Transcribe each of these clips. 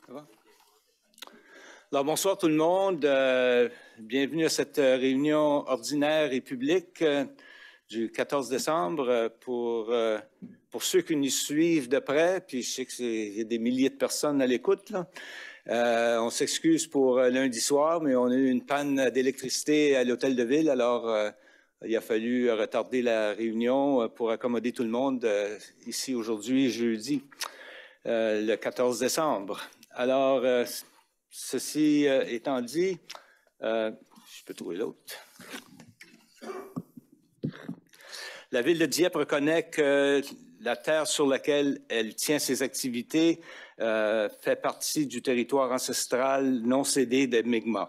Ça va? Alors, bonsoir tout le monde. Bienvenue à cette réunion ordinaire et publique du 14 décembre. Pour ceux qui nous suivent de près, puis je sais qu'il y a des milliers de personnes à l'écoute, on s'excuse pour lundi soir, mais on a eu une panne d'électricité à l'Hôtel de Ville, alors il a fallu retarder la réunion pour accommoder tout le monde ici aujourd'hui, jeudi, le 14 décembre. Alors, ceci étant dit, je peux trouver l'autre. La Ville de Dieppe reconnaît que la terre sur laquelle elle tient ses activités fait partie du territoire ancestral non cédé des Mi'kmaq.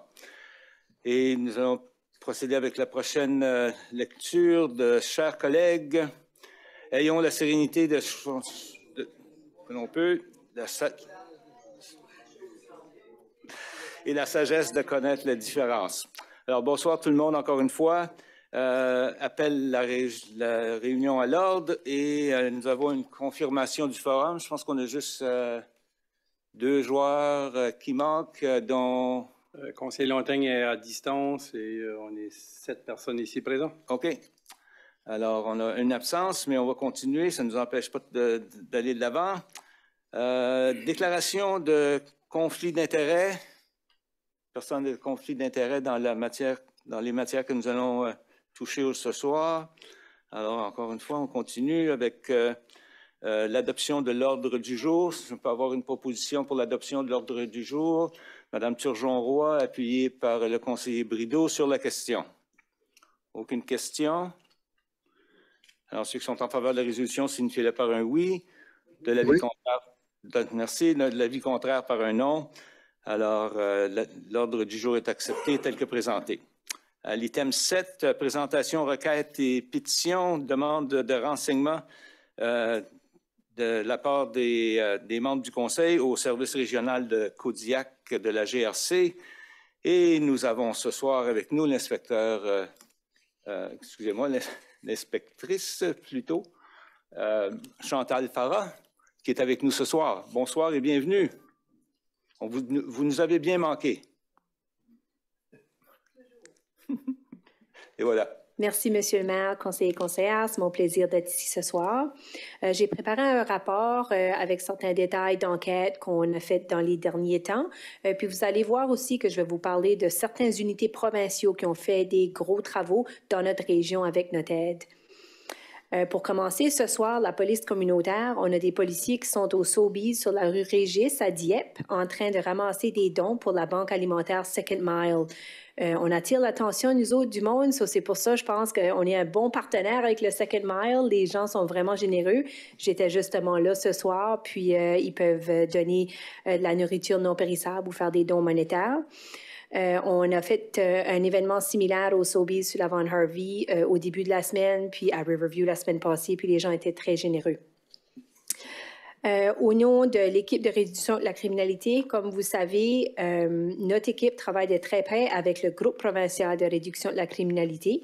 Et nous allons procéder avec la prochaine lecture de chers collègues. Ayons la sérénité de que l'on peut, et la sagesse de connaître la différence. Alors, bonsoir tout le monde encore une fois. Appelle la réunion à l'ordre et nous avons une confirmation du forum. Je pense qu'on a juste 2 joueurs qui manquent, dont... Conseiller Lontagne est à distance et on est 7 personnes ici présentes. OK. Alors, on a une absence, mais on va continuer. Ça ne nous empêche pas d'aller de l'avant. Déclaration de conflit d'intérêts. Personne de conflit d'intérêts dans les matières que nous allons toucher ce soir. Alors, encore une fois, on continue avec l'adoption de l'ordre du jour. Je peux avoir une proposition pour l'adoption de l'ordre du jour. Madame Turgeon-Roy, appuyée par le conseiller Brideau sur la question. Aucune question. Alors, ceux qui sont en faveur de la résolution, signifiez-le par un oui. De l'avis contraire, merci. De l'avis contraire par un non. Alors, l'ordre du jour est accepté tel que présenté. L'item 7, présentation, requête et pétition, demande de renseignements de la part des membres du Conseil au service régional de Kodiak de la GRC. Et nous avons ce soir avec nous l'inspecteur, excusez-moi, l'inspectrice plutôt, Chantal Farah, qui est avec nous ce soir. Bonsoir et bienvenue. Vous nous avez bien manqué. Et voilà. Merci, Monsieur le maire, conseiller et conseillère. C'est mon plaisir d'être ici ce soir. J'ai préparé un rapport avec certains détails d'enquête qu'on a fait dans les derniers temps. Puis vous allez voir aussi que je vais vous parler de certaines unités provinciaux qui ont fait des gros travaux dans notre région avec notre aide. Pour commencer, ce soir, la police communautaire, on a des policiers qui sont au Sobeys sur la rue Régis à Dieppe en train de ramasser des dons pour la banque alimentaire Second Mile. On attire l'attention, nous autres, du monde. C'est pour ça, je pense qu'on est un bon partenaire avec le Second Mile. Les gens sont vraiment généreux. J'étais justement là ce soir, puis ils peuvent donner de la nourriture non périssable ou faire des dons monétaires. On a fait un événement similaire au Sobeys sur la Van Harvey au début de la semaine, puis à Riverview la semaine passée, puis les gens étaient très généreux. Au nom de l'équipe de réduction de la criminalité, comme vous savez, notre équipe travaille de très près avec le groupe provincial de réduction de la criminalité,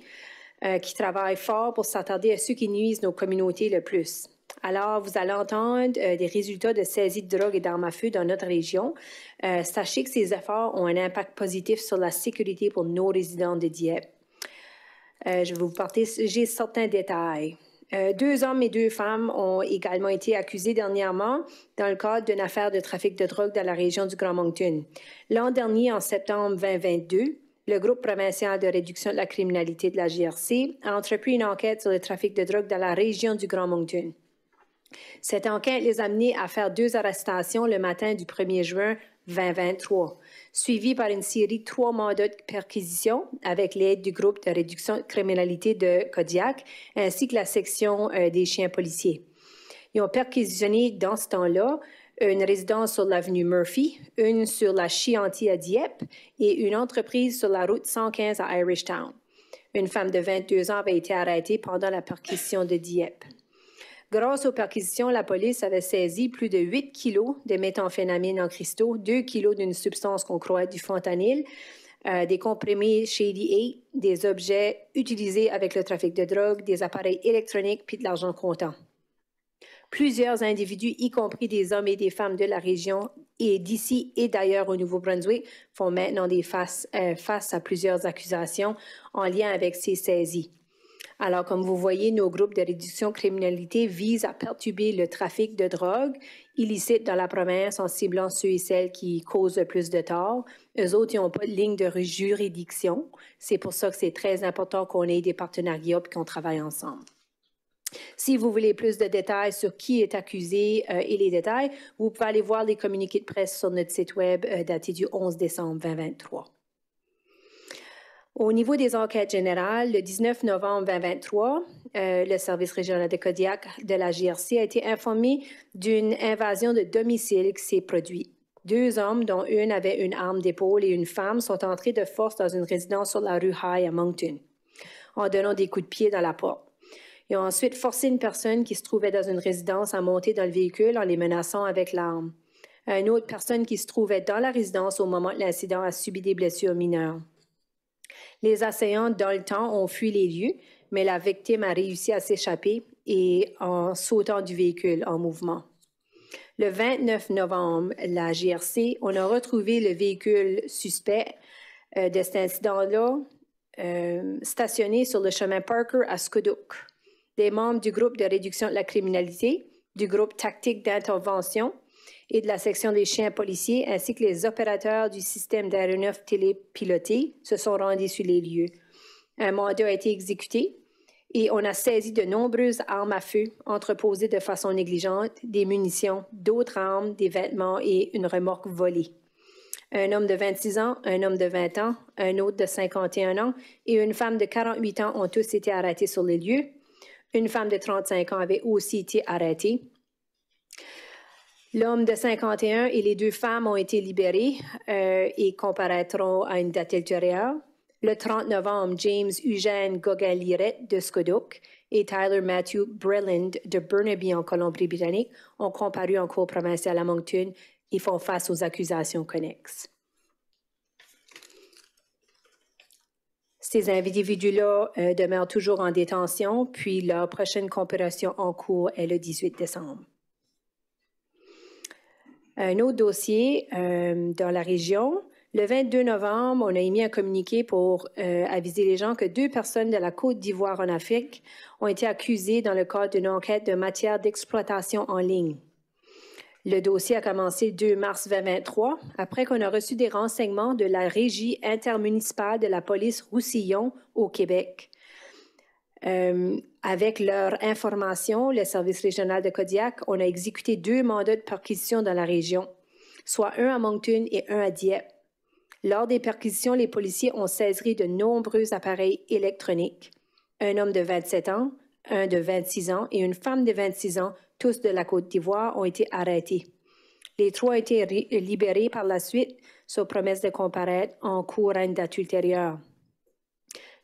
qui travaille fort pour s'attarder à ceux qui nuisent nos communautés le plus. Alors, vous allez entendre des résultats de saisie de drogue et d'armes à feu dans notre région. Sachez que ces efforts ont un impact positif sur la sécurité pour nos résidents de Dieppe. Je vais vous partager certains détails. 2 hommes et 2 femmes ont également été accusés dernièrement dans le cadre d'une affaire de trafic de drogue dans la région du Grand Moncton. L'an dernier, en septembre 2022, le groupe provincial de réduction de la criminalité de la GRC a entrepris une enquête sur le trafic de drogue dans la région du Grand Moncton. Cette enquête les a amenés à faire 2 arrestations le matin du 1er juin 2023, suivies par une série de 3 mandats de perquisition avec l'aide du groupe de réduction de criminalité de Kodiak ainsi que la section des chiens policiers. Ils ont perquisitionné dans ce temps-là une résidence sur l'avenue Murphy, une sur la Chianti à Dieppe et une entreprise sur la route 115 à Irishtown. Une femme de 22 ans avait été arrêtée pendant la perquisition de Dieppe. Grâce aux perquisitions, la police avait saisi plus de 8 kilos de méthamphétamine en cristaux, 2 kilos d'une substance qu'on croit être du fentanyl, des comprimés Shady 8, des objets utilisés avec le trafic de drogue, des appareils électroniques puis de l'argent comptant. Plusieurs individus, y compris des hommes et des femmes de la région et d'ici et d'ailleurs au Nouveau-Brunswick font maintenant face à plusieurs accusations en lien avec ces saisies. Alors, comme vous voyez, nos groupes de réduction de criminalité visent à perturber le trafic de drogue illicite dans la province en ciblant ceux et celles qui causent le plus de tort. Eux autres, ils n'ont pas de ligne de juridiction. C'est pour ça que c'est très important qu'on ait des partenariats et qu'on travaille ensemble. Si vous voulez plus de détails sur qui est accusé et les détails, vous pouvez aller voir les communiqués de presse sur notre site Web daté du 11 décembre 2023. Au niveau des enquêtes générales, le 19 novembre 2023, le service régional de Kodiak de la GRC a été informé d'une invasion de domicile qui s'est produite. 2 hommes, dont un avait une arme d'épaule et une femme, sont entrés de force dans une résidence sur la rue High à Moncton, en donnant des coups de pied dans la porte. Ils ont ensuite forcé une personne qui se trouvait dans une résidence à monter dans le véhicule en les menaçant avec l'arme. Une autre personne qui se trouvait dans la résidence au moment de l'incident a subi des blessures mineures. Les assaillants, dans le temps, ont fui les lieux, mais la victime a réussi à s'échapper et en sautant du véhicule en mouvement. Le 29 novembre, la GRC, on a retrouvé le véhicule suspect de cet incident-là stationné sur le chemin Parker à Scodook. Des membres du groupe de réduction de la criminalité, du groupe tactique d'intervention et de la section des chiens policiers, ainsi que les opérateurs du système d'aéronefs télépilotés se sont rendus sur les lieux. Un mandat a été exécuté et on a saisi de nombreuses armes à feu entreposées de façon négligente, des munitions, d'autres armes, des vêtements et une remorque volée. Un homme de 26 ans, un homme de 20 ans, un autre de 51 ans et une femme de 48 ans ont tous été arrêtés sur les lieux. Une femme de 35 ans avait aussi été arrêtée. L'homme de 51 et les 2 femmes ont été libérés et comparaîtront à une date ultérieure. Le 30 novembre, James Eugène Gauguin-Lirette de Scodook et Tyler Matthew Breland de Burnaby en Colombie-Britannique ont comparu en cour provinciale à Moncton et font face aux accusations connexes. Ces individus-là demeurent toujours en détention, puis leur prochaine comparution en cours est le 18 décembre. Un autre dossier dans la région, le 22 novembre, on a émis un communiqué pour aviser les gens que 2 personnes de la Côte d'Ivoire en Afrique ont été accusées dans le cadre d'une enquête de matière d'exploitation en ligne. Le dossier a commencé le 2 mars 2023, après qu'on a reçu des renseignements de la Régie intermunicipale de la police Roussillon au Québec. Avec leur information, le service régional de Kodiak, on a exécuté 2 mandats de perquisition dans la région, soit un à Moncton et un à Dieppe. Lors des perquisitions, les policiers ont saisi de nombreux appareils électroniques. Un homme de 27 ans, un de 26 ans et une femme de 26 ans, tous de la Côte d'Ivoire, ont été arrêtés. Les 3 ont été libérés par la suite, sous promesse de comparaître en cours à une date ultérieure.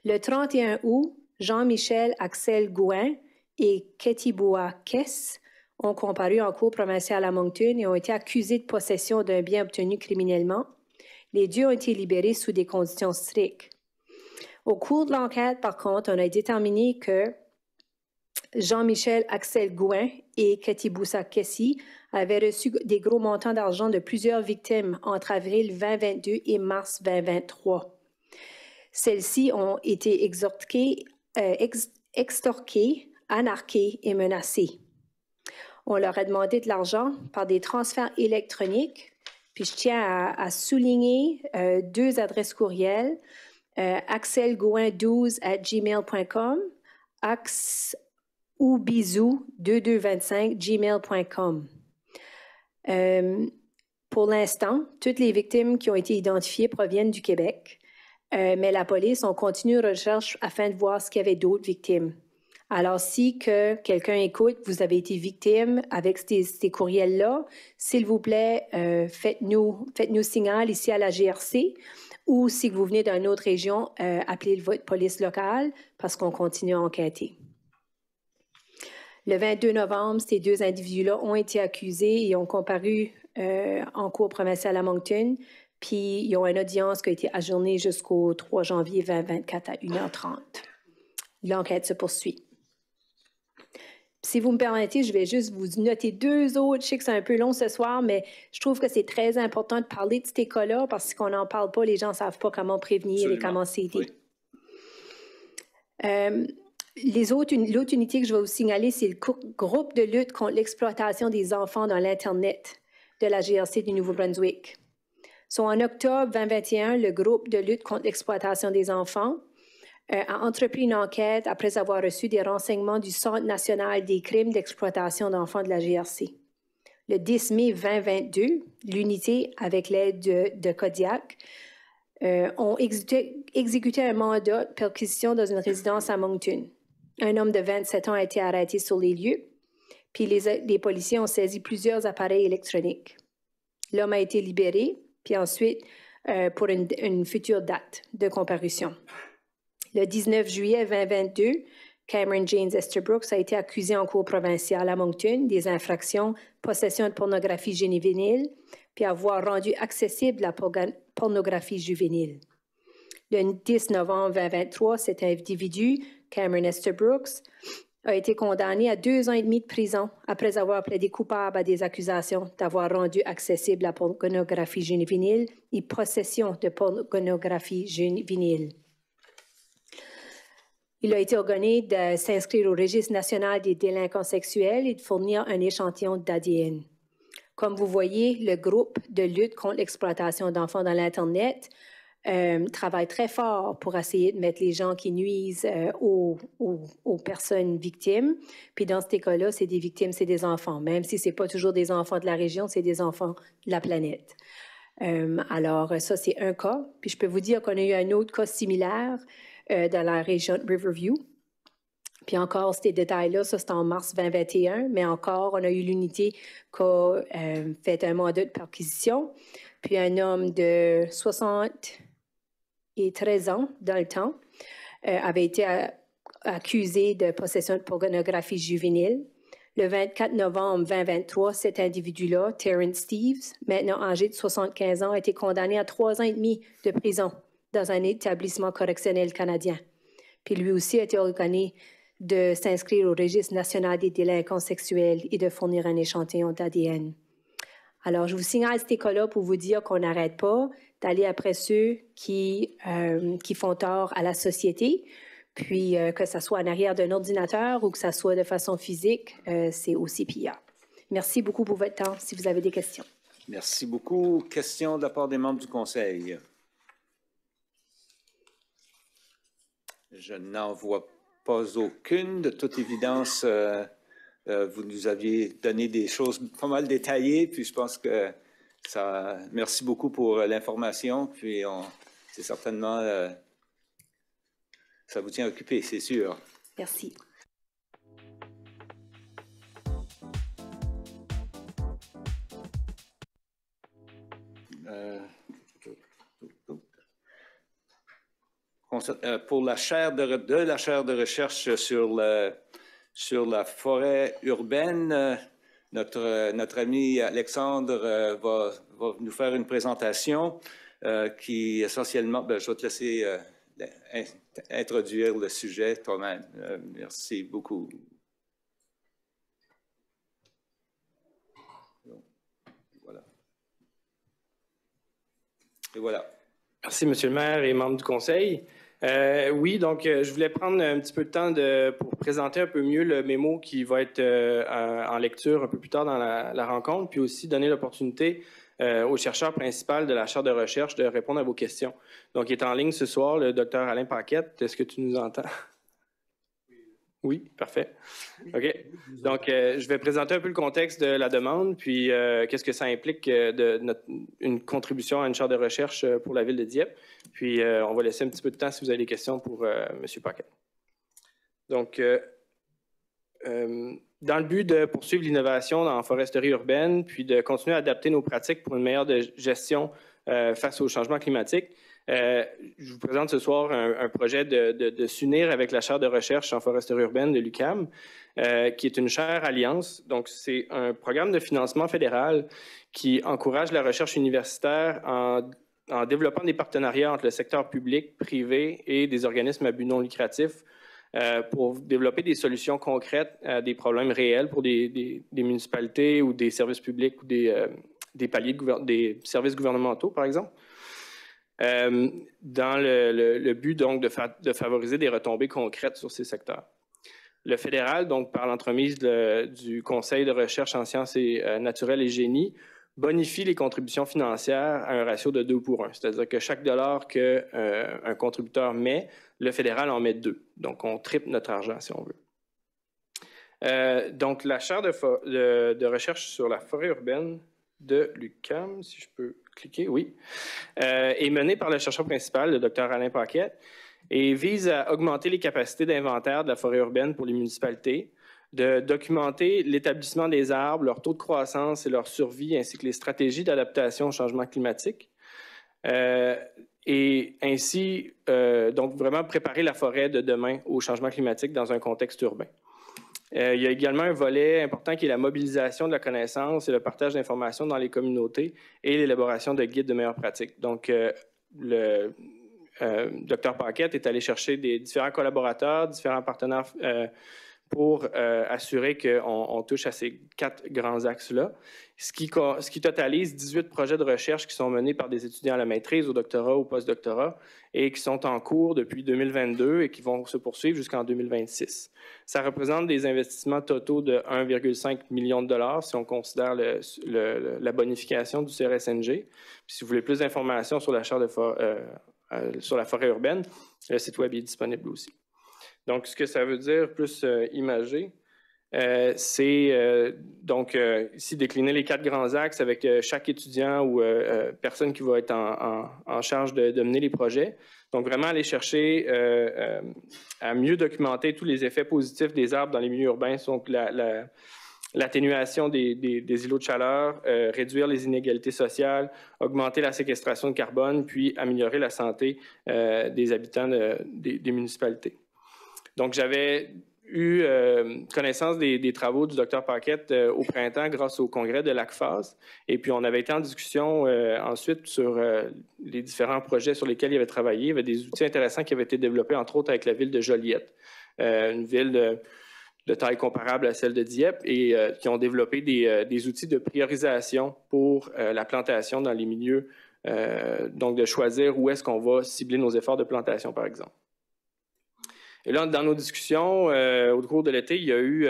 Le 31 août, Jean-Michel Axel Gouin et Ketiboua Kess ont comparu en cour provinciale à Moncton et ont été accusés de possession d'un bien obtenu criminellement. Les 2 ont été libérés sous des conditions strictes. Au cours de l'enquête, par contre, on a déterminé que Jean-Michel Axel Gouin et Ketiboussa Kessi avaient reçu des gros montants d'argent de plusieurs victimes entre avril 2022 et mars 2023. Celles-ci ont été extorquées, anarquées et menacées. On leur a demandé de l'argent par des transferts électroniques. Puis je tiens à souligner 2 adresses courriels, axelgouin12@gmail.com, axoubizou2225@gmail.com. Pour l'instant, toutes les victimes qui ont été identifiées proviennent du Québec, mais la police, on continue une recherche afin de voir s'il y avait d'autres victimes. Alors, si quelqu'un écoute, vous avez été victime avec ces courriels-là, s'il vous plaît, faites-nous signal ici à la GRC ou si vous venez d'une autre région, appelez votre police locale parce qu'on continue à enquêter. Le 22 novembre, ces 2 individus-là ont été accusés et ont comparu en cour provinciale à Moncton, puis ils ont une audience qui a été ajournée jusqu'au 3 janvier 2024 à 1h30. L'enquête se poursuit. Si vous me permettez, je vais juste vous noter 2 autres. Je sais que c'est un peu long ce soir, mais je trouve que c'est très important de parler de ces cas-là parce qu'on n'en parle pas, les gens ne savent pas comment prévenir et comment s'aider. L'autre unité que je vais vous signaler, c'est le groupe de lutte contre l'exploitation des enfants dans l'Internet de la GRC du Nouveau-Brunswick. En octobre 2021, le groupe de lutte contre l'exploitation des enfants a entrepris une enquête après avoir reçu des renseignements du Centre national des crimes d'exploitation d'enfants de la GRC. Le 10 mai 2022, l'unité, avec l'aide de Kodiak, ont exécuté un mandat de perquisition dans une résidence à Moncton. Un homme de 27 ans a été arrêté sur les lieux, puis les policiers ont saisi plusieurs appareils électroniques. L'homme a été libéré, puis ensuite pour une future date de comparution. Le 19 juillet 2022, Cameron James Estabrooks a été accusé en cour provinciale à Moncton des infractions possession de pornographie juvénile puis avoir rendu accessible la pornographie juvénile. Le 10 novembre 2023, cet individu, Cameron Estabrooks, a été condamné à 2 ans et demi de prison après avoir plaidé coupable à des accusations d'avoir rendu accessible la pornographie juvénile et possession de pornographie juvénile. Il a été ordonné de s'inscrire au registre national des délinquants sexuels et de fournir un échantillon d'ADN. Comme vous voyez, le groupe de lutte contre l'exploitation d'enfants dans l'Internet travaille très fort pour essayer de mettre les gens qui nuisent aux personnes victimes. Puis dans ces cas-là, c'est des victimes, c'est des enfants. Même si ce n'est pas toujours des enfants de la région, c'est des enfants de la planète. Alors, ça, c'est un cas. Puis je peux vous dire qu'on a eu un autre cas similaire dans la région de Riverview. Puis encore, ces détails-là, ça, c'était en mars 2021, mais encore, on a eu l'unité qui a fait un mandat de perquisition. Puis un homme de 73 ans, dans le temps, avait été accusé de possession de pornographie juvénile. Le 24 novembre 2023, cet individu-là, Terrence Steves, maintenant âgé de 75 ans, a été condamné à 3 ans et demi de prison dans un établissement correctionnel canadien. Puis lui aussi a été ordonné de s'inscrire au registre national des délinquants sexuels et de fournir un échantillon d'ADN. Alors, je vous signale ces cas-là pour vous dire qu'on n'arrête pas d'aller après ceux qui font tort à la société, puis que ce soit en arrière d'un ordinateur ou que ce soit de façon physique, c'est aussi pire. Merci beaucoup pour votre temps, si vous avez des questions. Merci beaucoup. Questions de la part des membres du Conseil? Je n'en vois pas aucune. De toute évidence, vous nous aviez donné des choses pas mal détaillées, puis je pense que ça... Merci beaucoup pour l'information, puis c'est certainement... ça vous tient occupé, c'est sûr. Merci. Pour la chaire de recherche sur la forêt urbaine, notre ami Alexandre va nous faire une présentation qui essentiellement, je vais te laisser introduire le sujet toi-même. Merci beaucoup. Voilà. Et voilà. Merci, Monsieur le maire et membres du Conseil. Oui, donc je voulais prendre un petit peu de temps pour présenter un peu mieux le mémo qui va être en lecture un peu plus tard dans la rencontre, puis aussi donner l'opportunité au chercheur principal de la chaire de recherche de répondre à vos questions. Donc, il est en ligne ce soir, le Dr Alain Paquette. Est-ce que tu nous entends? Oui, parfait. OK. Donc, je vais présenter un peu le contexte de la demande, puis qu'est-ce que ça implique une contribution à une chaire de recherche pour la ville de Dieppe. Puis, on va laisser un petit peu de temps si vous avez des questions pour M. Paquet. Donc, dans le but de poursuivre l'innovation en foresterie urbaine, puis de continuer à adapter nos pratiques pour une meilleure gestion face au changement climatique, je vous présente ce soir un projet de s'unir avec la chaire de recherche en foresterie urbaine de l'UQAM, qui est une chaire alliance. Donc, c'est un programme de financement fédéral qui encourage la recherche universitaire en développant des partenariats entre le secteur public, privé et des organismes à but non lucratif pour développer des solutions concrètes à des problèmes réels pour des municipalités ou des services publics ou des paliers des services gouvernementaux, par exemple, dans le but donc de favoriser des retombées concrètes sur ces secteurs. Le fédéral, donc par l'entremise du Conseil de recherche en sciences naturelles et génie, bonifie les contributions financières à un ratio de 2 pour 1. C'est-à-dire que chaque dollar qu'un contributeur met, le fédéral en met 2. Donc, on triple notre argent, si on veut. Donc, la chaire de recherche sur la forêt urbaine de l'UQAM, si je peux cliquer, oui, est menée par le chercheur principal, le Dr Alain Paquette, et vise à augmenter les capacités d'inventaire de la forêt urbaine pour les municipalités, de documenter l'établissement des arbres, leur taux de croissance et leur survie, ainsi que les stratégies d'adaptation au changement climatique. Et ainsi, donc vraiment préparer la forêt de demain au changement climatique dans un contexte urbain. Il y a également un volet important qui est la mobilisation de la connaissance et le partage d'informations dans les communautés et l'élaboration de guides de meilleures pratiques. Donc, le Dr Paquette est allé chercher des différents collaborateurs, différents partenaires pour assurer qu'on touche à ces 4 grands axes-là, ce qui totalise 18 projets de recherche qui sont menés par des étudiants à la maîtrise, au doctorat, au post-doctorat, et qui sont en cours depuis 2022 et qui vont se poursuivre jusqu'en 2026. Ça représente des investissements totaux de 1,5 million de dollars si on considère la bonification du CRSNG. Puis si vous voulez plus d'informations sur la chaire sur la forêt urbaine, le site web est disponible aussi. Donc, ce que ça veut dire, plus imagé, c'est donc ici décliner les 4 grands axes avec chaque étudiant ou personne qui va être en charge de mener les projets. Donc, vraiment aller chercher à mieux documenter tous les effets positifs des arbres dans les milieux urbains, donc l'atténuation des îlots de chaleur, réduire les inégalités sociales, augmenter la séquestration de carbone, puis améliorer la santé des habitants des municipalités. Donc, j'avais eu connaissance des travaux du Dr Paquette au printemps grâce au congrès de l'ACFAS. Et puis, on avait été en discussion ensuite sur les différents projets sur lesquels il avait travaillé. Il y avait des outils intéressants qui avaient été développés, entre autres, avec la ville de Joliette, une ville de taille comparable à celle de Dieppe, et qui ont développé des outils de priorisation pour la plantation dans les milieux, donc de choisir où est-ce qu'on va cibler nos efforts de plantation, par exemple. Et là, dans nos discussions, au cours de l'été, il y a eu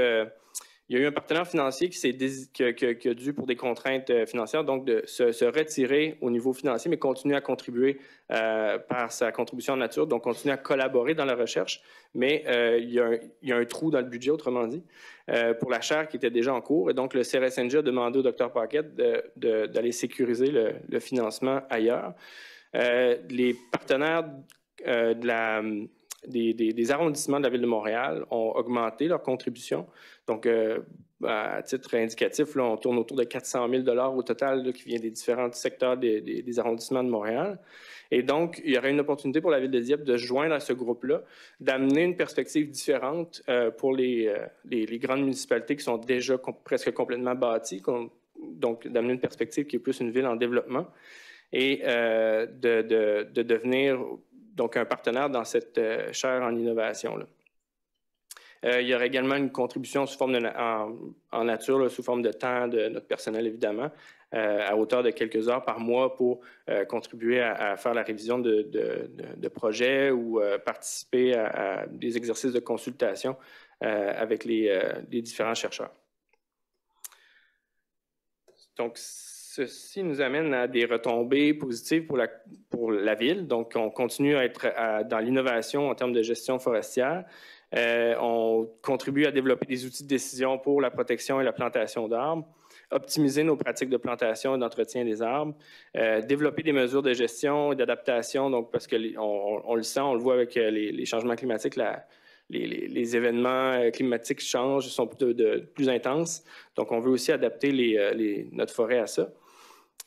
un partenaire financier qui a dû, pour des contraintes financières, donc de se retirer au niveau financier, mais continuer à contribuer par sa contribution en nature, donc continuer à collaborer dans la recherche. Mais il y a un trou dans le budget, autrement dit, pour la chaire qui était déjà en cours. Et donc, le CRSNG a demandé au Dr Paquette d'aller sécuriser le financement ailleurs. Les partenaires des arrondissements de la Ville de Montréal ont augmenté leur contribution. Donc, à titre indicatif, là, on tourne autour de 400 000 $ au total là, qui vient des différents secteurs des arrondissements de Montréal. Et donc, il y aurait une opportunité pour la Ville de Dieppe de se joindre à ce groupe-là, d'amener une perspective différente pour les grandes municipalités qui sont déjà presque complètement bâties, donc d'amener une perspective qui est plus une ville en développement et de devenir donc un partenaire dans cette chaire en innovation là. Il y aurait également une contribution sous forme en nature, là, sous forme de temps de notre personnel, évidemment, à hauteur de quelques heures par mois pour contribuer à faire la révision de projets ou participer à des exercices de consultation avec les différents chercheurs. Donc, ceci nous amène à des retombées positives pour la ville. Donc, on continue à être dans l'innovation en termes de gestion forestière. On contribue à développer des outils de décision pour la protection et la plantation d'arbres, optimiser nos pratiques de plantation et d'entretien des arbres, développer des mesures de gestion et d'adaptation, donc parce qu'on le sent, on le voit avec les changements climatiques, les événements climatiques changent, sont plus intenses. Donc, on veut aussi adapter notre forêt à ça.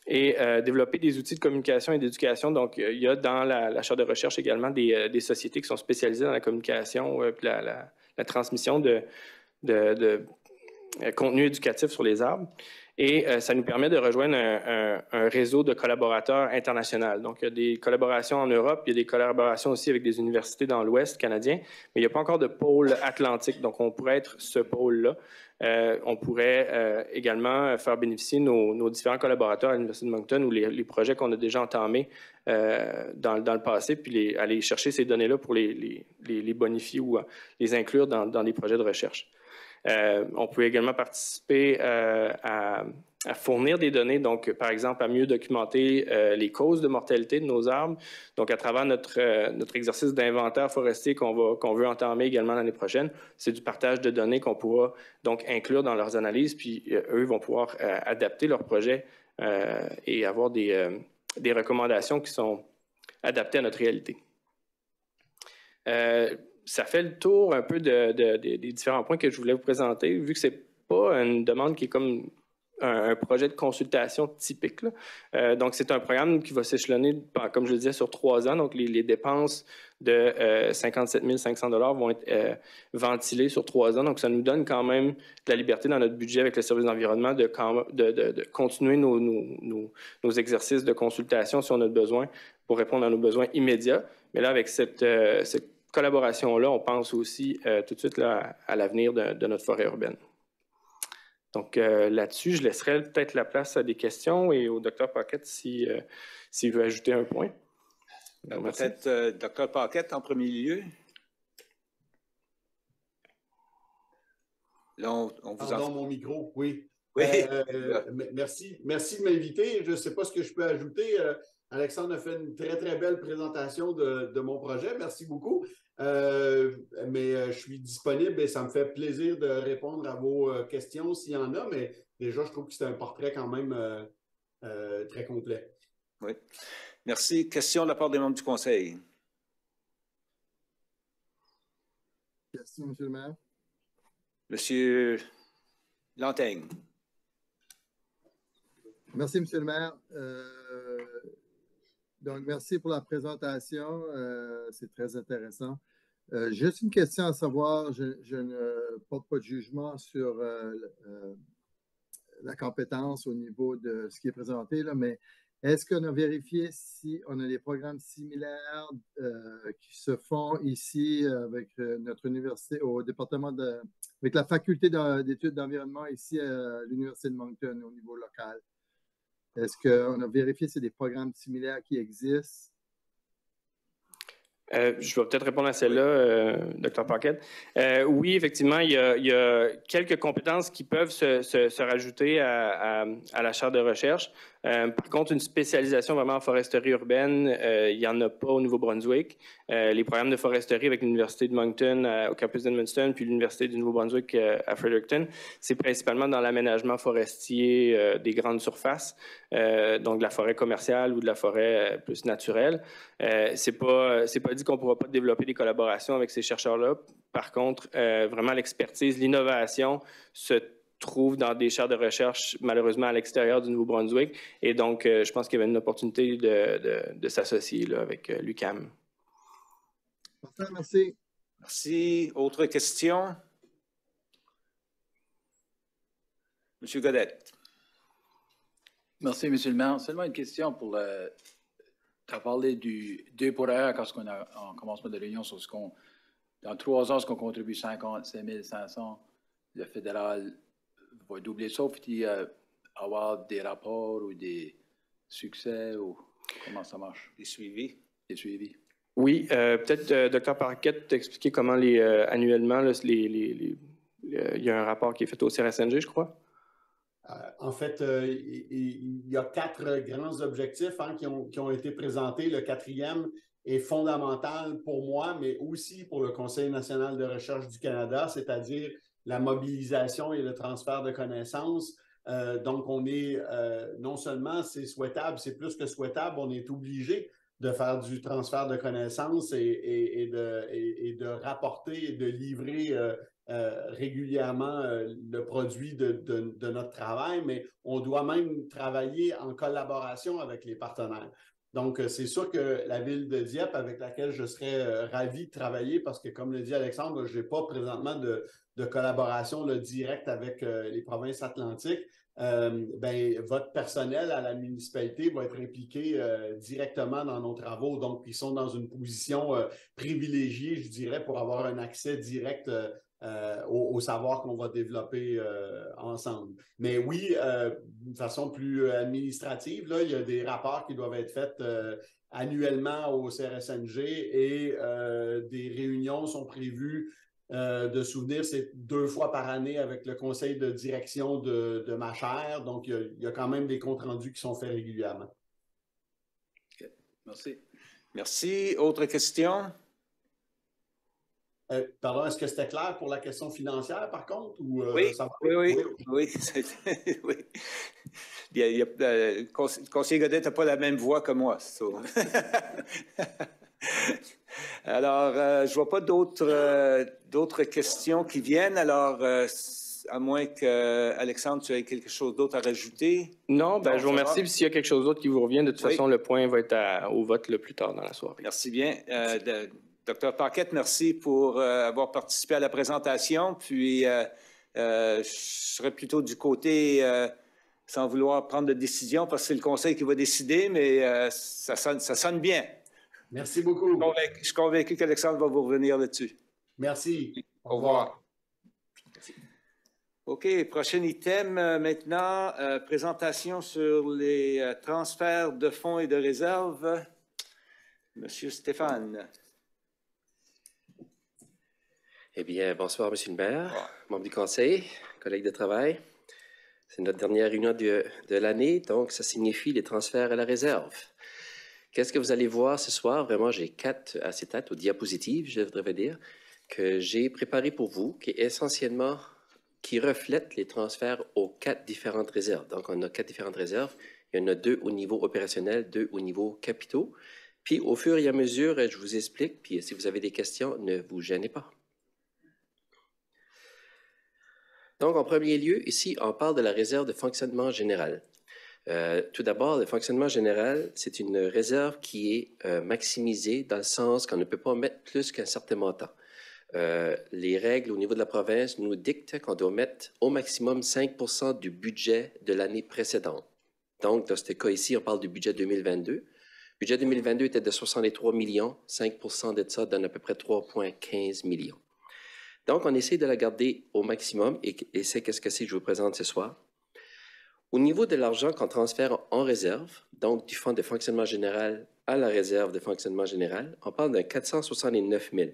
Et développer des outils de communication et d'éducation. Donc, il y a dans la chaire de recherche également des sociétés qui sont spécialisées dans la communication puis la transmission de contenu éducatif sur les arbres. Et ça nous permet de rejoindre un réseau de collaborateurs internationaux. Donc, il y a des collaborations en Europe, il y a des collaborations aussi avec des universités dans l'Ouest canadien, mais il n'y a pas encore de pôle atlantique. Donc, on pourrait être ce pôle-là. On pourrait également faire bénéficier nos différents collaborateurs à l'Université de Moncton ou les projets qu'on a déjà entamés dans le passé, puis aller chercher ces données-là pour les bonifier ou les inclure dans des projets de recherche. On peut également participer à fournir des données, donc par exemple à mieux documenter les causes de mortalité de nos arbres. Donc à travers notre exercice d'inventaire forestier qu'on veut entamer également l'année prochaine, c'est du partage de données qu'on pourra donc inclure dans leurs analyses, puis eux vont pouvoir adapter leurs projets et avoir des recommandations qui sont adaptées à notre réalité. Ça fait le tour un peu des différents points que je voulais vous présenter, vu que ce n'est pas une demande qui est comme un projet de consultation typique. Donc, c'est un programme qui va s'échelonner, comme je le disais, sur 3 ans. Donc, les dépenses de 57 500 $ vont être ventilées sur 3 ans. Donc, ça nous donne quand même de la liberté dans notre budget avec le service d'environnement de continuer nos exercices de consultation si on a besoin pour répondre à nos besoins immédiats. Mais là, avec cette collaboration-là, on pense aussi tout de suite là, à l'avenir de notre forêt urbaine. Donc là-dessus, je laisserai peut-être la place à des questions et au Dr Paquette s'il veut ajouter un point. Peut-être Dr Paquette en premier lieu. Là, on vous Pardon, mon micro, oui. Oui. Merci de m'inviter. Je ne sais pas ce que je peux ajouter. Alexandre a fait une très, très belle présentation de mon projet. Merci beaucoup. Mais je suis disponible et ça me fait plaisir de répondre à vos questions s'il y en a. Mais déjà, je trouve que c'est un portrait quand même très complet. Oui. Merci. Question de la part des membres du Conseil. Merci, M. le maire. Monsieur Lantaigne. Merci, M. le maire. Donc, merci pour la présentation. C'est très intéressant. Juste une question à savoir, je ne porte pas de jugement sur la compétence au niveau de ce qui est présenté, là, mais est-ce qu'on a vérifié si on a des programmes similaires qui se font ici avec notre université, au département avec la faculté d'études d'environnement ici à l'Université de Moncton au niveau local? Est-ce qu'on a vérifié si c'est des programmes similaires qui existent? Je vais peut-être répondre à celle-là, Dr Paquette. Oui, effectivement, il y a quelques compétences qui peuvent se rajouter à la chaire de recherche. Par contre, une spécialisation vraiment en foresterie urbaine, il n'y en a pas au Nouveau-Brunswick. Les programmes de foresterie avec l'Université de Moncton au campus d'Edmundston puis l'Université du Nouveau-Brunswick à Fredericton, c'est principalement dans l'aménagement forestier des grandes surfaces, donc de la forêt commerciale ou de la forêt plus naturelle. C'est pas dit qu'on ne pourra pas développer des collaborations avec ces chercheurs-là. Par contre, vraiment l'expertise, l'innovation se trouve dans des chaires de recherche, malheureusement, à l'extérieur du Nouveau-Brunswick. Et donc, je pense qu'il y avait une opportunité de s'associer là, avec l'UQAM. Merci. Merci. Autre question? Monsieur Godette. Merci, M. le maire. Seulement une question pour le... Tu as parlé du 2 pour 1 quand on a en commencement de réunion sur ce qu'on... Dans 3 ans, ce qu'on contribue 55 500, le fédéral va doubler ça, faut-il avoir des rapports ou des succès ou comment ça marche? Des suivis. Des suivis. Oui, peut-être Dr Paquette t'expliquer comment annuellement là, il y a un rapport qui est fait au CRSNG, je crois. En fait, il y a 4 grands objectifs qui ont été présentés. Le 4e est fondamental pour moi, mais aussi pour le Conseil national de recherche du Canada, c'est-à-dire la mobilisation et le transfert de connaissances. Donc, on est non seulement c'est souhaitable, c'est plus que souhaitable, on est obligé de faire du transfert de connaissances et de rapporter et de livrer régulièrement le produit de notre travail, mais on doit même travailler en collaboration avec les partenaires. Donc, c'est sûr que la ville de Dieppe, avec laquelle je serais ravi de travailler, parce que, comme le dit Alexandre, je n'ai pas présentement de collaboration directe avec les provinces atlantiques, votre personnel à la municipalité va être impliqué directement dans nos travaux. Donc, ils sont dans une position privilégiée, je dirais, pour avoir un accès direct au savoir qu'on va développer ensemble. Mais oui, d'une façon plus administrative, là, il y a des rapports qui doivent être faits annuellement au CRSNG et des réunions sont prévues de souvenir, c'est 2 fois par année avec le conseil de direction de ma chaire. Donc, il y a quand même des comptes rendus qui sont faits régulièrement. Okay. Merci. Merci. Autre question? Pardon, est-ce que c'était clair pour la question financière, par contre? Ou, oui, ça va? oui. Oui. Le conseiller Godet n'a pas la même voix que moi. So. Alors, je ne vois pas d'autres questions qui viennent. Alors, à moins qu'Alexandre, tu aies quelque chose d'autre à rajouter. Non, je vous remercie. S'il y a quelque chose d'autre qui vous revient, de toute façon, le point va être au vote le plus tard dans la soirée. Merci bien. Dr. Paquette, merci pour avoir participé à la présentation. Puis, je serais plutôt du côté, sans vouloir prendre de décision, parce que c'est le conseil qui va décider, mais ça sonne bien. Merci beaucoup. Je suis convaincu qu'Alexandre va vous revenir là-dessus. Merci. Au revoir. Merci. OK, prochain item maintenant, présentation sur les transferts de fonds et de réserves. Monsieur Stéphane. Eh bien, bonsoir, Monsieur le maire, membre du conseil, collègues de travail. C'est notre dernière réunion de l'année, donc ça signifie les transferts à la réserve. Qu'est-ce que vous allez voir ce soir? Vraiment, j'ai 4 acétates ou diapositives, je devrais dire, que j'ai préparées pour vous, qui reflètent les transferts aux 4 différentes réserves. Donc, on a 4 différentes réserves. Il y en a 2 au niveau opérationnel, 2 au niveau capitaux. Puis, au fur et à mesure, je vous explique. Puis, si vous avez des questions, ne vous gênez pas. Donc, en premier lieu, ici, on parle de la réserve de fonctionnement général. Tout d'abord, le fonctionnement général, c'est une réserve qui est maximisée dans le sens qu'on ne peut pas mettre plus qu'un certain montant. Les règles au niveau de la province nous dictent qu'on doit mettre au maximum 5 % du budget de l'année précédente. Donc, dans ce cas ici, on parle du budget 2022. Le budget 2022 était de 63 millions. 5 % de ça donne à peu près 3,15 millions. Donc, on essaie de la garder au maximum et c'est qu'est-ce que c'est que je vous présente ce soir. Au niveau de l'argent qu'on transfère en réserve, donc du fonds de fonctionnement général à la réserve de fonctionnement général, on parle d'un 469 000.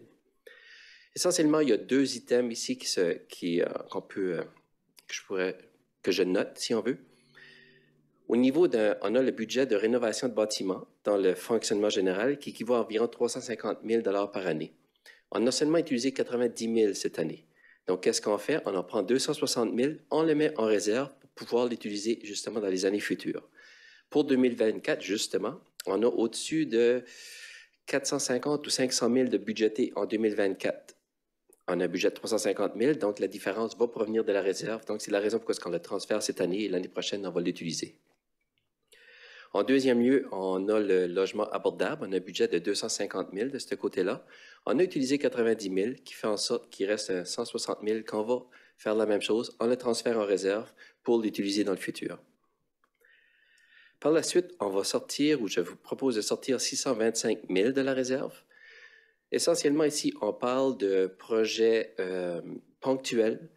Essentiellement, il y a 2 items ici que je note, si on veut. Au niveau on a le budget de rénovation de bâtiments dans le fonctionnement général qui équivaut à environ 350 000 $ par année. On a seulement utilisé 90 000 cette année. Donc, qu'est-ce qu'on fait? On en prend 260 000, on le met en réserve pour pouvoir l'utiliser justement dans les années futures. Pour 2024, justement, on a au-dessus de 450 ou 500 000 de budgétés en 2024. On a un budget de 350 000, donc la différence va provenir de la réserve. Donc, c'est la raison pour laquelle on le transfère cette année et l'année prochaine, on va l'utiliser. En deuxième lieu, on a le logement abordable. On a un budget de 250 000 de ce côté-là. On a utilisé 90 000, qui fait en sorte qu'il reste 160 000 qu'on va faire la même chose. On le transfère en réserve pour l'utiliser dans le futur. Par la suite, on va sortir, ou je vous propose de sortir 625 000 de la réserve. Essentiellement, ici, on parle de projets ponctuels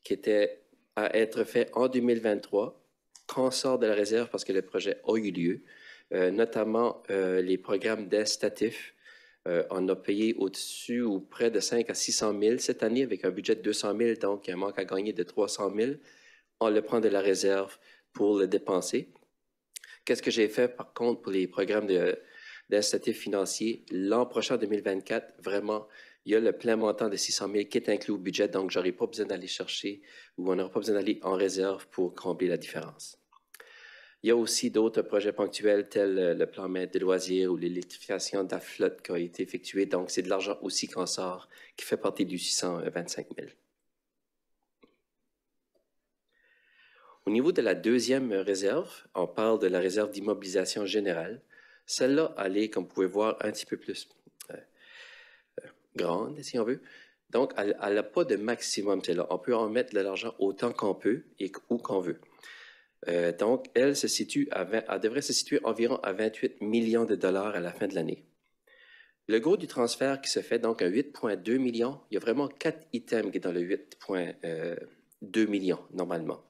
qui étaient à être faits en 2023, qu'on sort de la réserve parce que le projet a eu lieu, notamment les programmes d'incitatifs. On a payé au-dessus ou près de 5 à 600 000 cette année avec un budget de 200 000, donc il y a un manque à gagner de 300 000. On le prend de la réserve pour le dépenser. Qu'est-ce que j'ai fait par contre pour les programmes d'incitatifs financiers? L'an prochain, 2024, vraiment, il y a le plein montant de 600 000 qui est inclus au budget, donc je n'aurai pas besoin d'aller chercher ou on n'aura pas besoin d'aller en réserve pour combler la différence. Il y a aussi d'autres projets ponctuels tels le plan maître des loisirs ou l'électrification de la flotte qui a été effectuée. Donc, c'est de l'argent aussi qu'on sort qui fait partie du 625 000. Au niveau de la deuxième réserve, on parle de la réserve d'immobilisation générale. Celle-là, elle est, comme vous pouvez voir, un petit peu plus grande, si on veut. Donc, elle n'a pas de maximum, celle-là. On peut en mettre de l'argent autant qu'on peut et où qu'on veut. Donc, elle devrait se situer environ à 28 millions de dollars à la fin de l'année. Le gros du transfert qui se fait, donc à 8,2 millions, il y a vraiment 4 items qui sont dans le 8,2 millions normalement.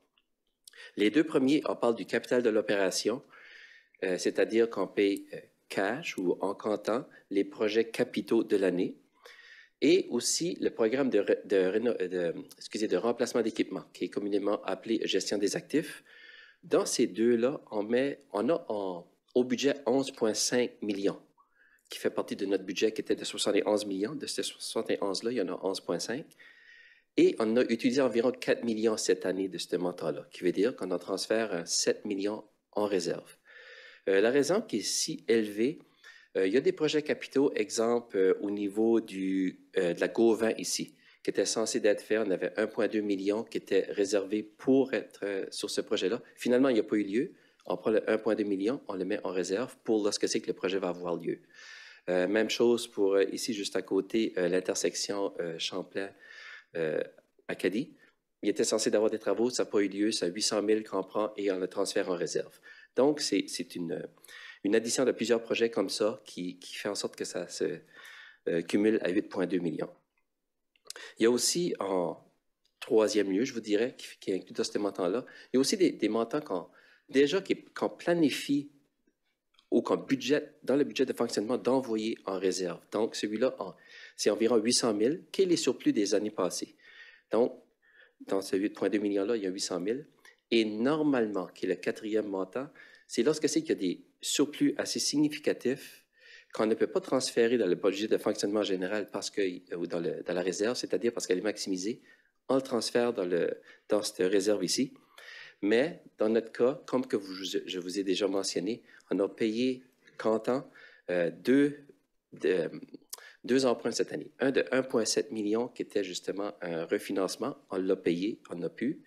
Les deux premiers, on parle du capital de l'opération, c'est-à-dire qu'on paye cash ou en comptant les projets capitaux de l'année, et aussi le programme de remplacement d'équipement, qui est communément appelé gestion des actifs. Dans ces deux-là, on a au budget 11,5 millions, qui fait partie de notre budget qui était de 71 millions. De ces 71-là, il y en a 11,5. Et on a utilisé environ 4 millions cette année de ce montant-là, qui veut dire qu'on en transfère 7 millions en réserve. La raison qui est si élevée, il y a des projets capitaux, exemple au niveau de la GO20 ici, qui était censé d'être fait. On avait 1,2 million qui était réservé pour être sur ce projet-là. Finalement, il n'y a pas eu lieu. On prend le 1,2 million, on le met en réserve pour lorsque c'est que le projet va avoir lieu. Même chose pour ici, juste à côté, l'intersection Champlain-Acadie. Il était censé d'avoir des travaux, ça n'a pas eu lieu, c'est 800 000 qu'on prend et on le transfère en réserve. Donc, c'est une addition de plusieurs projets comme ça qui fait en sorte que ça se cumule à 8,2 millions. Il y a aussi, en troisième lieu, je vous dirais, qui inclut dans ce montant-là, il y a aussi des montants qu'on planifie ou qu'on budgète dans le budget de fonctionnement d'envoyer en réserve. Donc, celui-là, c'est environ 800 000, qui est les surplus des années passées. Donc, dans ce 8,2 millions-là, il y a 800 000. Et normalement, qui est le quatrième montant, c'est lorsque c'est qu'il y a des surplus assez significatifs qu'on ne peut pas transférer dans le budget de fonctionnement général ou dans la réserve, c'est-à-dire parce qu'elle est maximisée, on le transfère dans cette réserve ici. Mais dans notre cas, comme que je vous ai déjà mentionné, on a payé comptant deux emprunts cette année. Un de 1,7 million qui était justement un refinancement, on l'a payé, on a pu.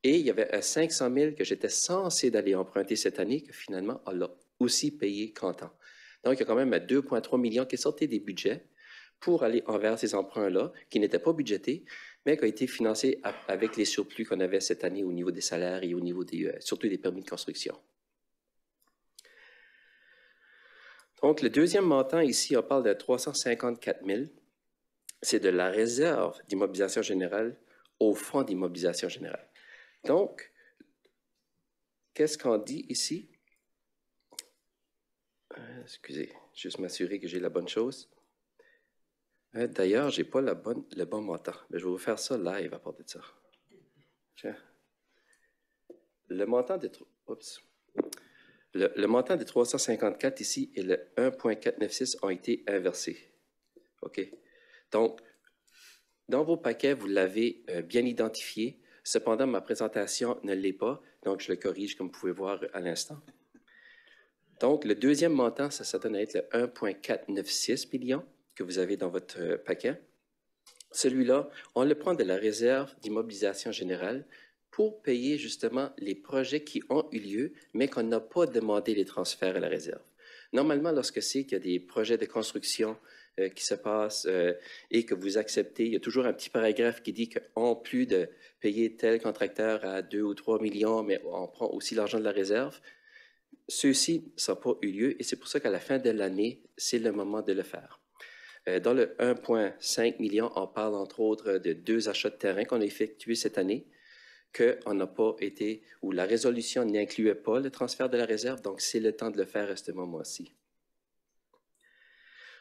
Et il y avait un 500 000 que j'étais censé d'aller emprunter cette année, que finalement, on l'a aussi payé comptant. Donc, il y a quand même 2,3 millions qui est sorti des budgets pour aller envers ces emprunts-là, qui n'étaient pas budgétés, mais qui ont été financés avec les surplus qu'on avait cette année au niveau des salaires et au niveau surtout des permis de construction. Donc, le deuxième montant ici, on parle de 354 000. C'est de la réserve d'immobilisation générale au fonds d'immobilisation générale. Donc, qu'est-ce qu'on dit ici? Excusez, juste m'assurer que j'ai la bonne chose. D'ailleurs, je n'ai pas le bon montant, mais je vais vous faire ça live à part de ça. Tiens. Le montant de 354 ici et le 1,496 ont été inversés. OK? Donc, dans vos paquets, vous l'avez bien identifié. Cependant, ma présentation ne l'est pas, donc je le corrige comme vous pouvez voir à l'instant. Donc, le deuxième montant, ça donne à être le 1,496 millions que vous avez dans votre paquet. Celui-là, on le prend de la réserve d'immobilisation générale pour payer justement les projets qui ont eu lieu, mais qu'on n'a pas demandé les transferts à la réserve. Normalement, lorsque c'est qu'il y a des projets de construction qui se passent et que vous acceptez, il y a toujours un petit paragraphe qui dit qu'en plus de payer tel contracteur à 2 ou 3 millions, mais on prend aussi l'argent de la réserve, ceux-ci n'ont pas eu lieu et c'est pour ça qu'à la fin de l'année, c'est le moment de le faire. Dans le 1,5 million, on parle entre autres de 2 achats de terrain qu'on a effectués cette année, qu'on n'a pas été, ou la résolution n'incluait pas le transfert de la réserve, donc c'est le temps de le faire à ce moment-ci.